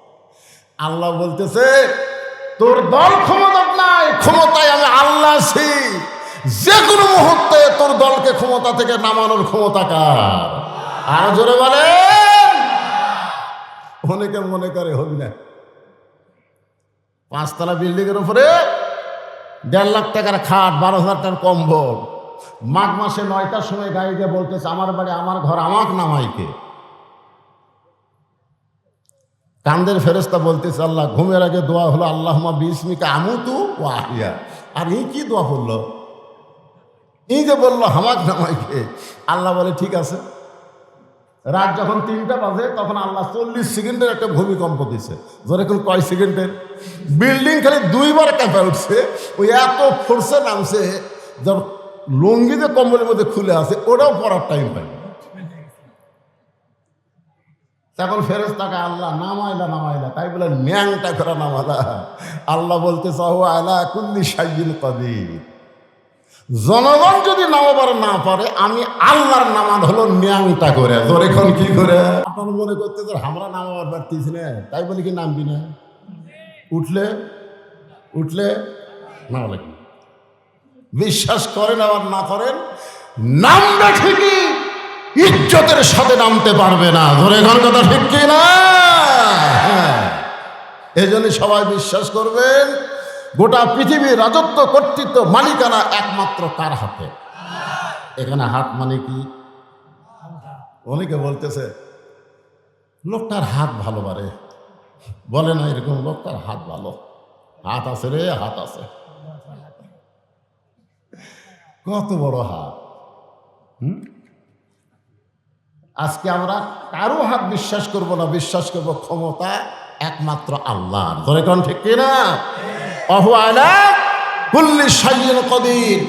আল্লাহ বলতেছে তোর দল ক্ষমতা নাই, ক্ষমতায় আমি আল্লাহ আছি। যে কোনো মুহূর্তে তোর দলকে ক্ষমতা থেকে নামানোর ক্ষমতা কার? আর জোরে বলেন। অনেকে মনে করে হবি না, 5 তলা বিল্ডিং এর উপরে 1.5 লাখ টাকার খাট, 12,000 টাকার কম্বল, মাঘ মাসে 9টার সময় গাড়ি দিয়ে বলতেছে আমার বাড়ি, আমার ঘর, আমাকে নামাইকে। কান্দের ফেরেশতা বলতেছে আল্লাহ, ঘুমের আগে দোয়া হলো আল্লাহুম্মা বিসমিকা আমুতু ওয়া আহইয়া। আর এই কি দোয়া পড়লো? এই যে বললো হামাক নামাইকে, আল্লাহ বলে ঠিক আছে। রাত যখন 3টা বাজে তখন আল্লাহ 40 সেকেন্ডের একটা ভূমিকম্প দিছে। যেরকম কয় সেকেন্ডের? বিল্ডিং খালি 2বার কাঁপে উঠছে। ওই এত ফোর্সে নামছে, যখন লুঙ্গি যে কম্বলের মধ্যে খুলে আছে ওটাও পড়ার টাইম পাই। তখন ফেরেশতাকে আল্লাহ নামাইলা, তাই বলে ন্যাংটা করে নামালা। আল্লাহ বলতে চাও আলা কুল্লি শাইইন কাদির। জনগণ যদি নামাবার না পারে, আমি আল্লাহর নামান হলো ন্যাংটা করে। তোর এখন কি করে? আপনার মনে করতে তোর আমরা নামাবার পারতিস না, তাই বলে কি নামবি না? উঠলে নামলে কি? বিশ্বাস করেন আবার না করেন, নামবে ঠিকই, ইজ্জতের সাথে নামতে পারবে না। ধরে ঘর কথা ঠিক কি না? এই জন্য সবাই বিশ্বাস করবেন, গোটা পৃথিবীর রাজত্ব, কর্তৃত্ব, মালিকানা একমাত্র কার হাতে? এখানে হাত মানে কি? অনেকে বলতেছে লোকটার হাত ভালো বারে, বলে না এরকম লোকটার হাত ভালো, হাত আছে রে, হাত আছে। কত বড় হাত! আজকে আমরা কারো হাত বিশ্বাস করব না, বিশ্বাস করব ক্ষমতা একমাত্র আল্লাহর। ধরে কোন ঠিক কিনা? ওহু আলা কুল্লি শাইইন কাদির।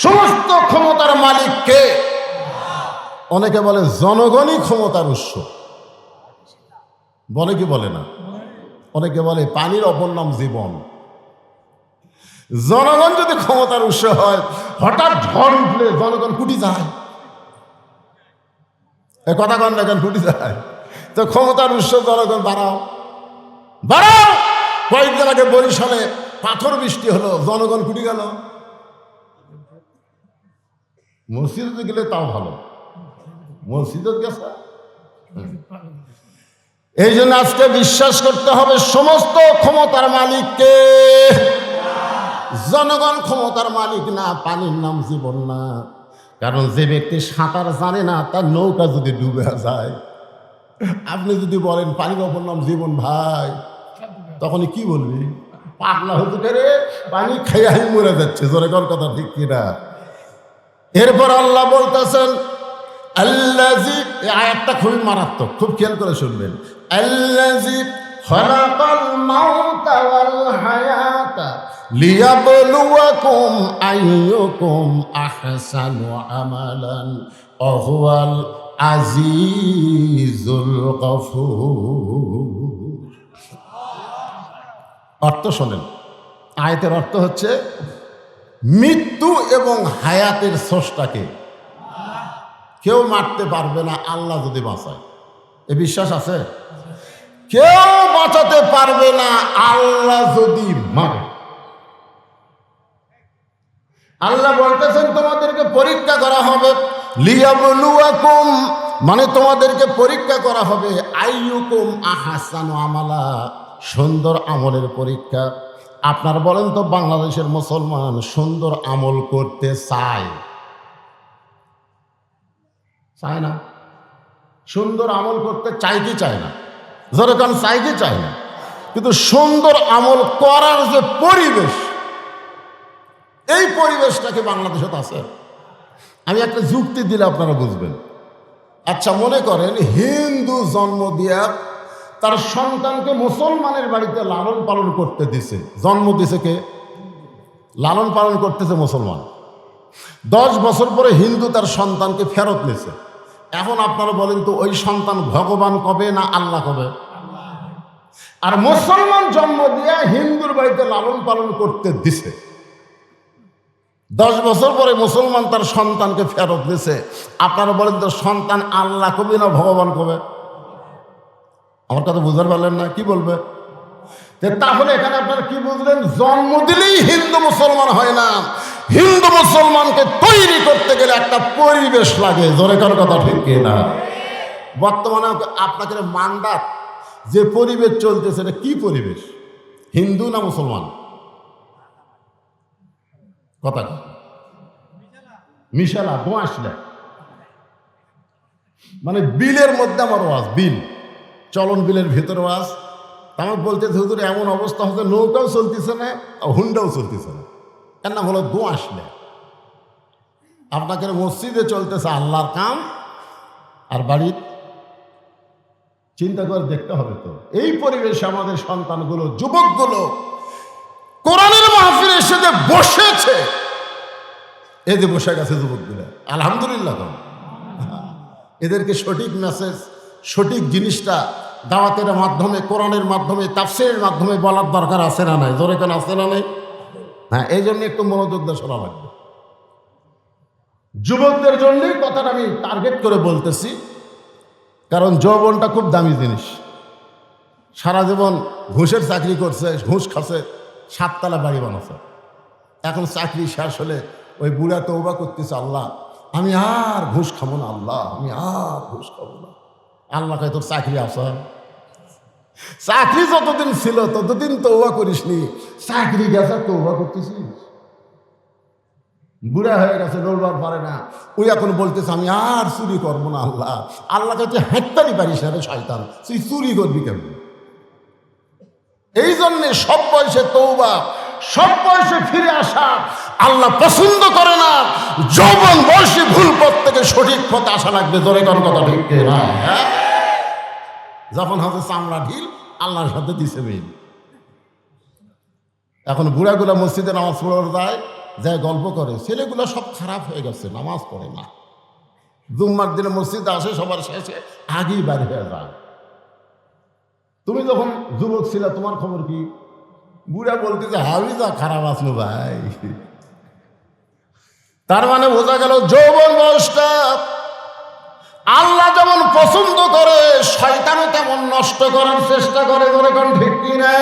সমস্ত ক্ষমতার মালিক কে? অনেকে বলে জনগণই ক্ষমতার উৎস, বলে কি বলে না? অনেকে বলে পানির অপর নাম জীবন। জনগণ যদি ক্ষমতার উৎস হয়, হঠাৎ ঝড় উঠলে জনগণ কুটি যায়। এ কথা কন না, কেন কুটি যায়? তো ক্ষমতার উৎস জনগণ, বাড়াও। কয়েকদিন আগে বরিশালে পাথর বৃষ্টি হলো, জনগণ কুটি গেল। মসজিদে গেলে তাও ভালো, মসজিদে গেছে। এই জন্য আজকে বিশ্বাস করতে হবে সমস্ত ক্ষমতার মালিককে। জনগণ ক্ষমতার মালিক না, পানির নাম জীবন না। কারণ যে ব্যক্তি সাঁতার জানে না, তার নৌকা যদি ডুবে যায়, আপনি যদি বলেন পানির অপর নাম জীবন ভাই, তখন কি বলবি? পাগলা হতে পারে, পানি খেয়ে মরে যাচ্ছে। জোরেকর কথা ঠিক কিনা? এরপর আল্লাহ বলতেছেন আল্লাযী, এই আয়াতটা খুবই মারাত্মক, খুব খেয়াল করে শুনবেন। আল্লাযী খালাকাল মাউতা ওয়াল হায়াতা লিয়াবলুয়াকুম আইয়ুকুম আহসানু আমালান ওয়া হুয়াল আজিজুল গফুর। অর্থ শোনেন, আয়াতের অর্থ হচ্ছে মৃত্যু এবং হায়াতের স্রষ্টাকে কেউ মারতে পারবে না, আল্লাহ যদি বাঁচায়। এ বিশ্বাস আছে? কেউ বাঁচাতে পারবে না, আল্লাহ যদি মারে। আল্লাহ বলতেছেন তোমাদেরকে পরীক্ষা করা হবে, লিয়াবলুয়াকুম মানে তোমাদেরকে পরীক্ষা করা হবে, আইয়ুকুম আহসানু আমালা, সুন্দর আমলের পরীক্ষা। আপনার বলেন তো, বাংলাদেশের মুসলমান সুন্দর আমল করতে চায় না? সুন্দর আমল করতে চাই কি চায় না? যেরকম চাই কি চায় না? কিন্তু সুন্দর আমল করার যে পরিবেশ, এই পরিবেশটাকে বাংলাদেশে আছে। আমি একটা যুক্তি দিলে আপনারা বুঝবেন। আচ্ছা, মনে করেন হিন্দু জন্ম দিয়া তার সন্তানকে মুসলমানের বাড়িতে লালন পালন করতে দিছে। জন্ম দিছে কে? লালন পালন করতেছে মুসলমান। 10 বছর পরে হিন্দু তার সন্তানকে ফেরত নিছে। এখন আপনারা বলেন তো, ওই সন্তান ভগবান কবে না আল্লাহ কবে? আর মুসলমান জন্ম দিয়া হিন্দুর বাড়িতে লালন পালন করতে দিছে, 10 বছর পরে মুসলমান তার সন্তানকে ফেরত দিছে। আপনারা বলেন তো, সন্তান আল্লাহ কবে না ভগবান কবে? আমার কথা বুঝতে পারলেন না? কি বলবে? তাহলে এখানে আপনারা কি বুঝলেন? জন্ম দিলেই হিন্দু মুসলমান হয় না। হিন্দু মুসলমানকে তৈরি করতে গেলে একটা পরিবেশ লাগে। জোরে কার কথা ঠিক কিনা? বর্তমানে আপনাকে মান্দাত যে পরিবেশ চলতেছে, এটা কি পরিবেশ? হিন্দু না মুসলমান? কথা মিশালা দোয়াশলা, মানে বিলের মধ্যে আমার ওয়াজ, বিল চলন বিলের ভিতরে ওয়াজ। আমার বলতেছে হুজুর এমন অবস্থা হচ্ছে, নৌকাও চলতেছে না, হুন্ডাও চলতেছে না। এর নাম হলো দোয়াশলা। আপনাকে মসজিদে চলতেছে আল্লাহর কাম, আর বাড়ির চিন্তা করে দেখতে হবে তো। এই পরিবেশে আমাদের সন্তানগুলো, যুবকগুলো কোরআনের মাহফিলে এসে যে বসেছে, এই যে বসে গেছে যুবকগুলো, আলহামদুলিল্লাহ। এদেরকে সঠিক মেসেজ, সঠিক জিনিসটা দাওয়াতের মাধ্যমে, কোরআনের মাধ্যমে, তাফসীরের মাধ্যমে বলার দরকার আছে না নাই? জোরে কেন আছে না নাই? হ্যাঁ, এই জন্য একটু মনোযোগ দিয়ে শোনা লাগবে। যুবকদের জন্যই কথাটা আমি টার্গেট করে বলতেছি, কারণ যৌবনটা খুব দামি জিনিস। সারা জীবন ঘুষের চাকরি করছে, ঘুষ খাচ্ছে, 7 তলা বাড়ি বানাচ্ছে। এখন চাকরি শেষ হলে ওই বুড়া তওবা করতেছে, আল্লাহ আমি আর ঘুষ খাবো না, আল্লাহ আমি আর ঘুষ খাবো না। আল্লাহ কয় তোর চাকরি আসা, চাকরি যতদিন ছিল ততদিন তওবা করিসনি, চাকরি গেছে তওবা করতেছিস। বুড়া হয়ে গেছে, নড়বার পারে না, ওই এখন বলতেছে আমি আর চুরি করবো না। আল্লাহ, আল্লাহ কাছে হাঁটতেই পারিস না রে শয়তান, তুই চুরি করবি কেন? এই জন্যে সব বয়সে তওবা, সব বয়সে ফিরে আসা আল্লাহ পছন্দ করে না। যৌবন বয়সে ভুল পথ থেকে সঠিক পথে আসা লাগবে। জোরে কোন কথা ঠিক না? যখন হাতে চামড়া ঢিল, আল্লাহর সাথে দিছে মিল। এখন বুড়াগুলা মসজিদে নামাজ পড়ে যায় গল্প করে, ছেলেগুলো সব খারাপ হয়ে গেছে, নামাজ পড়ে না। জুম্মার দিনে মসজিদে আসে, সবার শেষে আগেই বাড়ি হয়ে যায়। তুমি যখন যুবক ছিল তোমার খবর কি? বুড়া বলতে যে হাবি যা খারাপ আসলো ভাই। তার মানে বোঝা গেল যৌবন বয়সটা আল্লাহ যেমন পছন্দ করে, শয়তানও তেমন নষ্ট করার চেষ্টা করে। ধরে কোন ঠিক কিনা?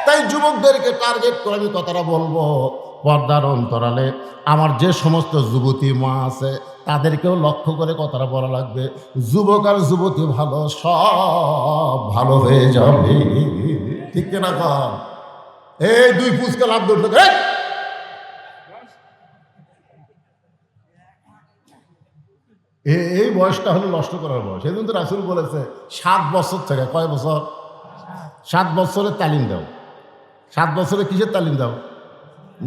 তাই যুবকদেরকে টার্গেট করে আমি কথাটা বলবো। পর্দার অন্তরালে আমার যে সমস্ত যুবতী মা আছে তাদেরকেও লক্ষ্য করে কথাটা বলা লাগবে। যুবক আর যুবতী ভালো, সব ভালো হয়ে যাবে। ঠিক কিনা? কর এই 2 পুচকে লাভ ধরতে, এই বয়সটা হলো নষ্ট করার বয়স। এই জন্য তো রাসূল বলেছে 7 বছর থেকে, কয় বছর? 7 বছরের তালিম দাও। 7 বছরে কিসের তালিম দাও?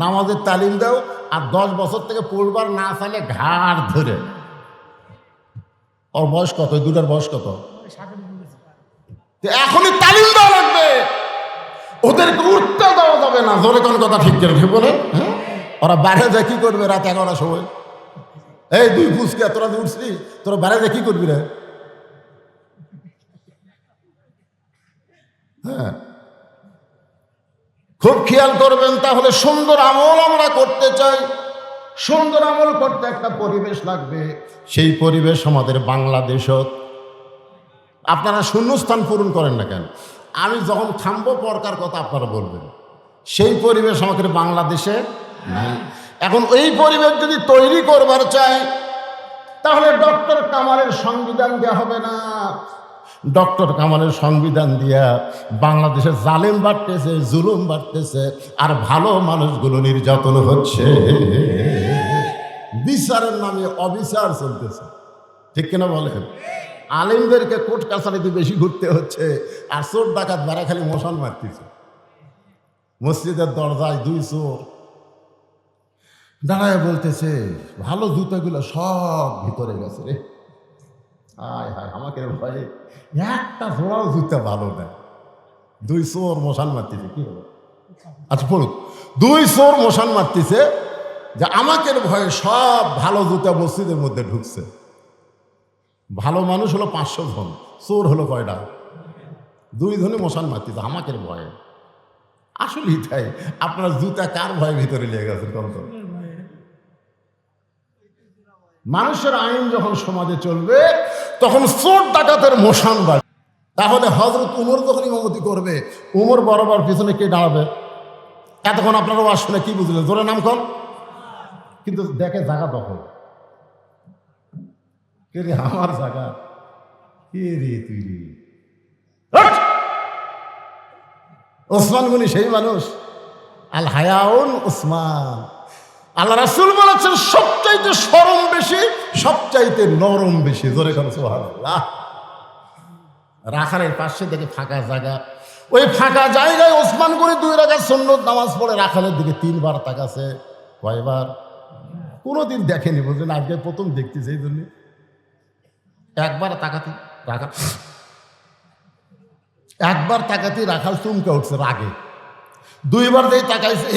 নামাজের তালিম দাও। আর 10 বছর থেকে পড়বার না চাইলে ঘাড় ধরে। ওর বয়স কত? এই দুটার বয়স কত? এখনই তালিম দেওয়া লাগবে, ওদেরকে উঠতে দেওয়া যাবে না। জোরে কোন কথা ঠিক করে ঠিক বলে? হ্যাঁ, ওরা বাইরে যায় কি করবে রাত 11টার সময়? এই 2 পুচকে তোরা উঠছি, তোরা বাইরে যায় কি করবি রে? হ্যাঁ, খুব খেয়াল করবেন। তাহলে সুন্দর আমল আমরা করতে চাই, সুন্দর আমল করতে একটা পরিবেশ লাগবে। সেই পরিবেশ আমাদের বাংলাদেশত। আপনারা শূন্যস্থান পূরণ করেন না কেন? আমি যখন থামবো পরকার কথা আপনারা বলবেন। সেই পরিবেশ আমাদের বাংলাদেশে নাই। এখন এই পরিবেশ যদি তৈরি করবার চাই, তাহলে ডক্টর কামালের সংবিধান দেওয়া হবে না। ডক্টর কামালের সংবিধান দিয়া বাংলাদেশে জালেম বাড়তেছে, জুলুম বাড়তেছে, আর ভালো মানুষগুলো নির্যাতন হচ্ছে। বিচারের নামে অবিচার চলতেছে। ঠিক কিনা বলেন? আলেমদেরকে কোর্ট কাছারিতে বেশি ঘুরতে হচ্ছে, আর চোর ডাকাত বেড়া খালি মশান মারতেছে। মসজিদের দরজায় 2 চোর দাঁড়ায় বলতেছে ভালো জুতাগুলো সব ভিতরে গেছে রে। হায় হায়, আমাকে ভয়ে একটা জোড়াও জুতা ভালো নেই। 2 চোর মশান মারতেছে। কি হলো? আচ্ছা বলুক, 2 চোর মশান মারতেছে যে আমাকে ভয়ে সব ভালো জুতা মসজিদের মধ্যে ঢুকছে। ভালো মানুষ হলো 500 জন, চোর হলো কয়টা? 2 জনে মশান মারতেছে আমাকে ভয়ে। আসলেই তাই। আপনার জুতা কার ভয়ে ভিতরে লেগে গেছে? কত মানুষের আইন যখন সমাজে চলবে তখন চোর ডাকাতের মশান বাড়বে। তাহলে হযরত উমর যখন ইমামতি করবে, উমর বরাবর পিছনে কে দাঁড়াবে? এতক্ষণ আপনারা ওয়াজ শুনে কি বুঝলেন? জোরে নাম কর। কিন্তু দেখে জায়গা দখল। কে রে আমার জায়গা? কে রে তুই রে? ওসমান গনি সেই মানুষ। আল হায়াউন ওসমান। আল্লাহ রাসূল বলেছেন সবচাইতে শরম বেশি, সবচাইতে নরম বেশি। জোরে করে সুবহানাল্লাহ। রাখালের পাশে দেখে ফাঁকা জায়গা, ওই ফাঁকা জায়গায় ওসমান গনি 2 রাকাত সুন্নত নামাজ পড়ে রাখালের দিকে 3 বার তাকাছে। কয়বার? কোনোদিন দেখেনি, বুঝলেন, আজকে প্রথম দেখতেছে, এই জন্য একবার তাকাতে রাখাল, একবার তাকাতে রাখাল চমকে উঠছে রাগে, দুইবার যেই তাকাইছে,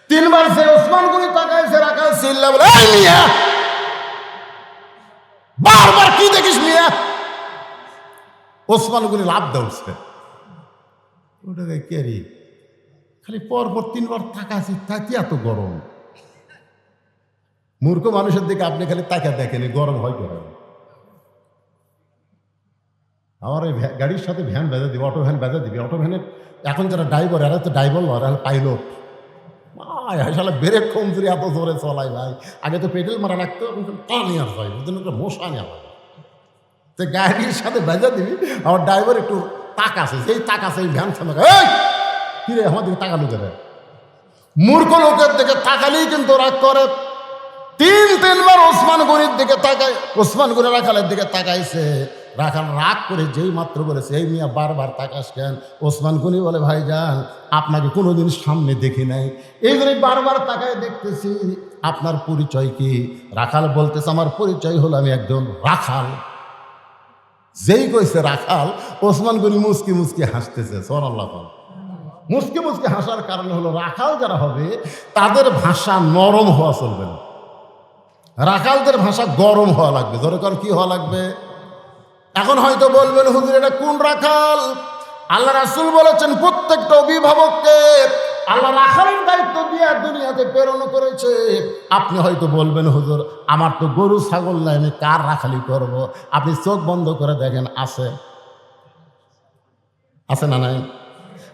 তিনবার সে ওসমান গনি তাকাইছে, রাখাল চিল্লা বলে, এই মিয়া, বারবার কি দেখিস মিয়া? ওসমান গনি লাভ দৌড়ছে, ওটাকে কেরি খালি পরপর তিনবার তাকাইছে, তাকে এত গরম। মূর্খ মানুষের দিকে আপনি খালি তাকা দেখেনি, গরম হয় কেন? আমার ওই গাড়ির সাথে ভ্যান বেঁধে দিবে, অটো ভ্যান বেঁধে দিবে, অটো ভ্যানের এখন যারা ড্রাইভার, এরা তো ড্রাইভার নয়, এরা পাইলট। আসলে ব্রেক কমজোরি, এত জোরে চলাই ভাই। আগে তো পেডেল মারা লাগতো, টানি আর হয়, বুঝলেন, একটা মশা নেওয়া হয়। তো গাড়ির সাথে বেঁধে দিবি, আমার ড্রাইভার একটু তাক আছে, যেই তাক আছে এই ভ্যান সামনে, এই কিরে আমার দিকে তাকালো করে। মূর্খ লোকের দিকে তাকালেই কিন্তু রাগ করে। তিনবার ওসমান গনির দিকে তাকায়, ওসমান গনি রাখালের দিকে তাকাইছে, রাখাল রাগ করে যেই মাত্র বলেছে, এই মিয়া বারবার তাকাস কেন? ওসমান গনি বলে, ভাইজান আপনাকে কোনোদিন সামনে দেখি নাই, এই জন্য বারবার তাকায় দেখতেছি, আপনার পরিচয় কি? রাখাল বলতেছে, আমার পরিচয় হলো আমি একজন রাখাল। যেই কইছে রাখাল, ওসমান গনি মুসকি মুসকি হাসতেছে। সুবহানাল্লাহ। মুসকি মুসকি হাসার কারণ হলো, রাখাল যারা হবে তাদের ভাষা নরম হওয়া চলবে না, রাখালদের ভাষা গরম হওয়া লাগবে। ধরে কারণ কি হওয়া লাগবে? এখন হয়তো বলবেন, হুজুর এটা কোন রাখাল? আল্লাহ রাসূল বলেছেন, প্রত্যেকটা অভিভাবককে আল্লাহ রাখালের দায়িত্ব দিয়ে দুনিয়াতে প্রেরণ করেছে। আপনি হয়তো বলবেন, হুজুর আমার তো গরু ছাগল নাই, আমি কার রাখালি করব? আপনি চোখ বন্ধ করে দেখেন, আছে আছে না নাই?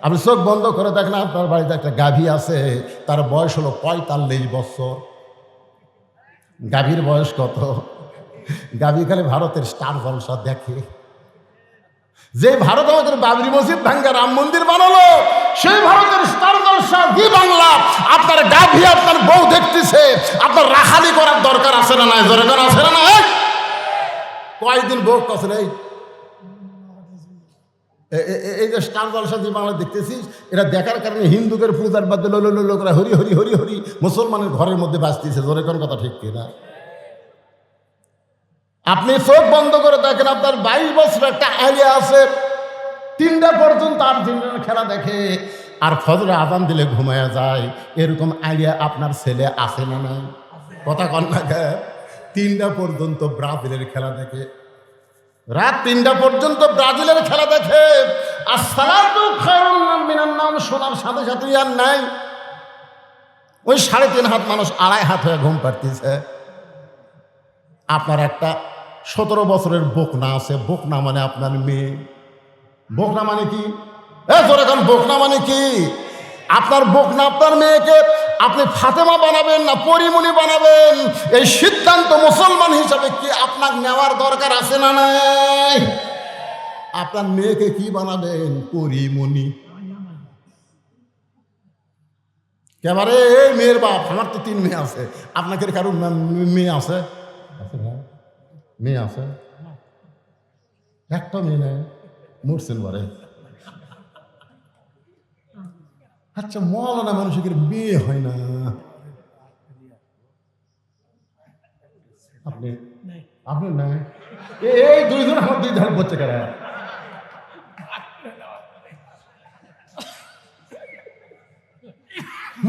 আপনি চোখ বন্ধ করে দেখেন, আপনার বাড়িতে একটা গাভী আছে, তার বয়স হলো 45 বছর। গাভীর বয়স কত? গাভী খালি ভারতের স্টার জলসা দেখে। যে ভারত আমাদের বাবরি মসজিদ ভাঙ্গা রাম মন্দির বানালো, সেই ভারতের স্টার জলসা জি বাংলা। আপনার গাভী আপনার বউ দেখতেছে, আপনার রাখালি করার দরকার আছে না নাই? দরকার আছে না নাই? কয়েকদিন বউ কাছে নেই, এই যে স্টার জলসা জি বাংলা দেখতেছিস, এটা দেখার কারণে হিন্দুদের পূজার বাদে লোকরা হরি হরি হরি হরি মুসলমানের ঘরের মধ্যে বাঁচতেছে। জোরে কোন কথা ঠিক কিনা? আপনি চোখ বন্ধ করে দেখেন, আপনার 22 বছর একটা আলিয়া আছে, 3টা পর্যন্ত আর্জেন্টিনার খেলা দেখে, আর ফজরে আজান দিলে ঘুমায়া যায়। এরকম আলিয়া আপনার ছেলে আছে না নাই? কথা কন না গে? 3টা পর্যন্ত ব্রাজিলের খেলা দেখে, রাত 3টা পর্যন্ত ব্রাজিলের খেলা দেখে। আর সালাতু খায়রুম মিনান নাওম শোনার সাথে সাথে আর নাই, ওই 3.5 হাত মানুষ 2.5 হাত হয়ে ঘুম পাড়তেছে। আপনার একটা 17 বছরের বকনা আছে, বকনা মানে আপনার মেয়ে। বকনা মানে কি? এখন বকনা মানে কি? আপনার বকনা আপনার মেয়েকে আপনি ফাতেমা বানাবেন না পরিমণি বানাবেন, এই সিদ্ধান্ত মুসলমান হিসাবে কি আপনার নেওয়ার দরকার আছে না নাই? আপনার মেয়েকে কি বানাবেন? পরিমণি। এবারে এই মেয়ের বাপ, আমার তো 3 মেয়ে আছে, আপনাকে কারো মেয়ে আছে? মেয়ে আছে? একটা মেয়ে নেই, মরছেন বারে। আচ্ছা, মৌলানা মানুষের বিয়ে হয় না? আপনি আপনার নাই? এই 2 জন আমার 2 ধার করছে কারা?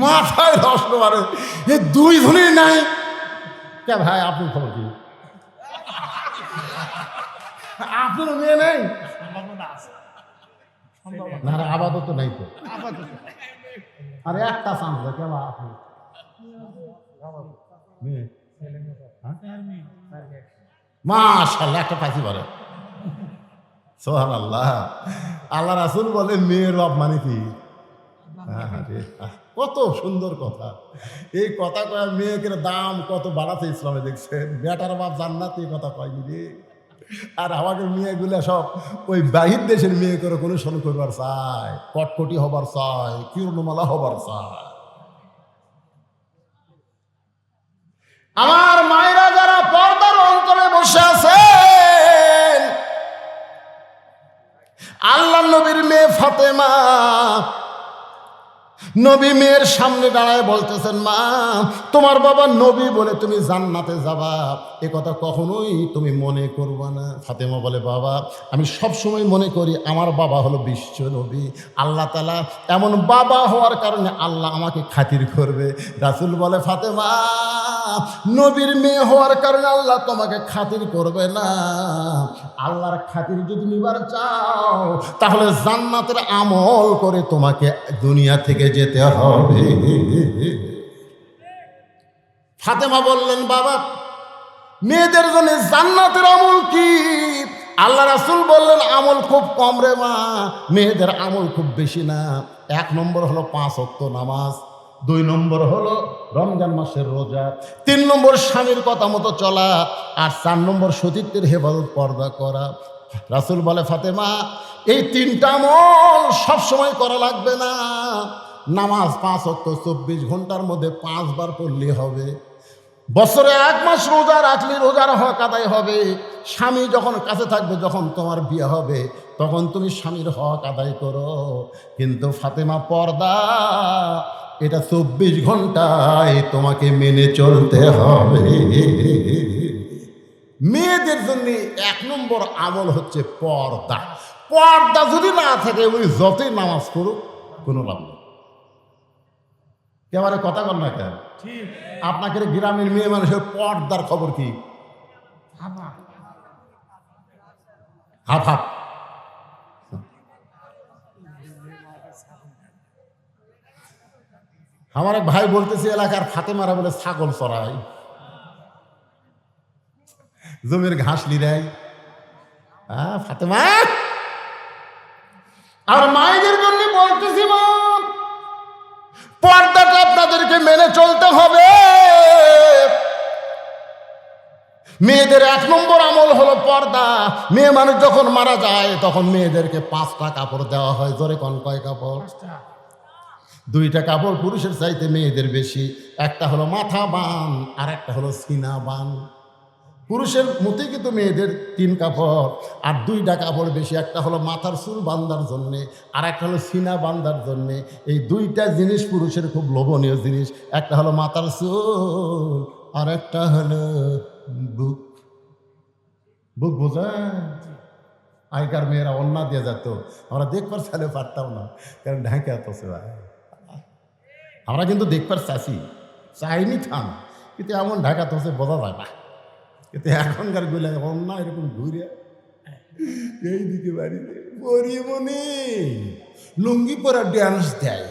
মাথায় রসলো মারে, এই 2 জনই নাই কে ভাই? আপনার খবর কি? আপনার মেয়ে নেই না? আপাতত নাই তো, আর একটা চান্স কেন? আপনি মাশাআল্লাহ একটা পাইছি বলে। সুবহানাল্লাহ। আল্লাহ রাসূল বলে মেয়ের বাপ মানে কি? কত সুন্দর কথা! এই কথা কয় মেয়েকে দাম কত বাড়াতে ইসলামে দেখছেন। বেটার বাপ জান্নাতি কথা কয়নি রে। আর আমাদের মেয়েগুলো সব ওই বাহির দেশের মেয়ে করে অনুসরণ করবার চায়, কটকটি হবার চায়, কিরণমালা হবার চায়। আমার মায়েরা যারা পর্দার অন্তরে বসে আছেন, আল্লাহ নবীর মেয়ে ফাতেমা নবী মেয়ের সামনে দাঁড়ায় বলতেছেন, মা তোমার বাবা নবী বলে তুমি জান্নাতে যাবা, এ কথা কখনোই তুমি মনে করবা না। ফাতেমা বলে, বাবা আমি সব সময় মনে করি আমার বাবা হলো বিশ্ব নবী, আল্লাহ তাআলা এমন বাবা হওয়ার কারণে আল্লাহ আমাকে খাতির করবে। রাসূল বলে, ফাতেমা নবীর মেয়ে হওয়ার কারণে আল্লাহ তোমাকে খাতির করবে না, আল্লাহর খাতির যদি নিবার চাও তাহলে জান্নাতের আমল করে তোমাকে দুনিয়া থেকে যেতে হবে। ফাতেমা বললেন, বাবা মেয়েদের জন্য জান্নাতের আমল কি? আল্লাহ রাসূল বললেন, আমল খুব কম রে মা, মেয়েদের আমল খুব বেশি না। 1 নম্বর হলো 5 ওয়াক্ত নামাজ, 2 নম্বর হলো রমজান মাসের রোজা, 3 নম্বর স্বামীর কথা মতো চলা, আর 4 নম্বর সতীত্বের হেফাজত পর্দা করা। রাসূল বলে, ফাতেমা এই 3টা আমল সবসময় করা লাগবে না। নামাজ 5 ওয়াক্ত 24 ঘন্টার মধ্যে 5 বার পড়লে হবে। বছরে 1 মাস রোজা রাখলে রোজার হক আদায় হবে। স্বামী যখন কাছে থাকবে, যখন তোমার বিয়ে হবে তখন তুমি স্বামীর হক আদায় করো। কিন্তু ফাতেমা পর্দা এটা 24 ঘন্টায় তোমাকে মেনে চলতে হবে। মেয়েদের জন্য 1 নম্বর আমল হচ্ছে পর্দা। পর্দা যদি না থাকে ওই যতই নামাজ করুক কোনো লাভ নেই। এবারে কথা বল না কেন? আপনাকে গ্রামের মেয়ে মানুষের পর্দার খবর কি? Half half. আমার এক ভাই বলতেছে এলাকার ফাতেমারা বলে ছাগল চড়ায়, জমির ঘাস লিরাই। ফাতেমা আর মায়েদের জন্য বলতেছি, মা পর্দাটা আপনাদেরকে মেনে চলতে হবে। মেয়েদের 1 নম্বর আমল হলো পর্দা। মেয়ে মানুষ যখন মারা যায় তখন মেয়েদেরকে 5টা কাপড় দেওয়া হয়। জোরে কোন কয় কাপড়? 2টা কাপড় পুরুষের চাইতে মেয়েদের বেশি। একটা হলো মাথা বান আর একটা হলো সিনা বান। পুরুষের মতোই কিন্তু মেয়েদের 3 কাপড় আর 2টা কাপড় বেশি। একটা হলো মাথার চুল বান্ধার জন্যে আর একটা হলো সিনা বান্ধার জন্যে। এই 2টা জিনিস পুরুষের খুব লোভনীয় জিনিস। একটা হলো মাথার চুল আর একটা হলো বুক। বুক বোঝা? আগেকার মেয়েরা অন্না দিয়ে যেত, আমরা দেখবার চাইলে পারতাম না, কারণ ঢাকা তো ভাই। আমরা কিন্তু দেখবার চাষি চাইনি থাম, কিন্তু এমন ঢাকা তো বোঝা যায় না। কিন্তু এখনকার গুলা অন্য এরকম ঘুরে এইদিকে বাড়িতে পরিমনি লুঙ্গি পরা ড্যান্স দেয়।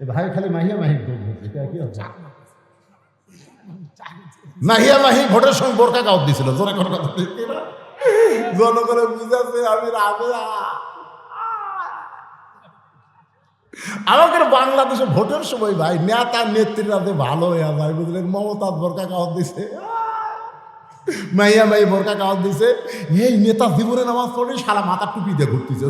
ভাই খালি মাহিয়া মাহি কি হচ্ছে? মাহিয়া মাহি ভোটের সময় বোরকা গাউত দিছিল। জোরে কোনো কথা জনগণে বুঝাচ্ছে আমি রাজা। আমাদের বাংলাদেশে ভোটের সময় ভাই নেতা নেত্রীরা ভালো হয়ে যায়, বুঝলেন? মমতাজ বোরকা কাওয়াত দিছে, মাইয়া মাই বোরকা কাওয়াত দিছে। এই নেতা জীবনে নামাজ পড়ে সারা মাথা টুপি দিয়ে ঘুরতেছে।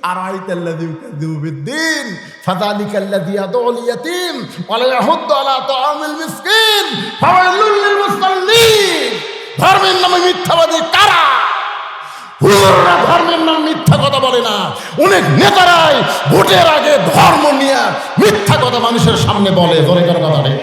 আর আইতাল্লাযীউবিদ্দিন ফাযালিকাল্লাযী ইয়াদউল ইয়াতীম ওয়া লা ইয়াহুদ্দু আলা তাআমিল মিসকিন ফাওয়াইলুল লিল মুসাল্লিন। ধর্মের নামে মিথ্যাবাদী কারা? হুজুররা ধর্মের নামে মিথ্যা কথা বলে না। অনেক নেতারাই ভোটের আগে ধর্ম নিয়ে মিথ্যা কথা মানুষের সামনে বলে। ধরে কথা নেই।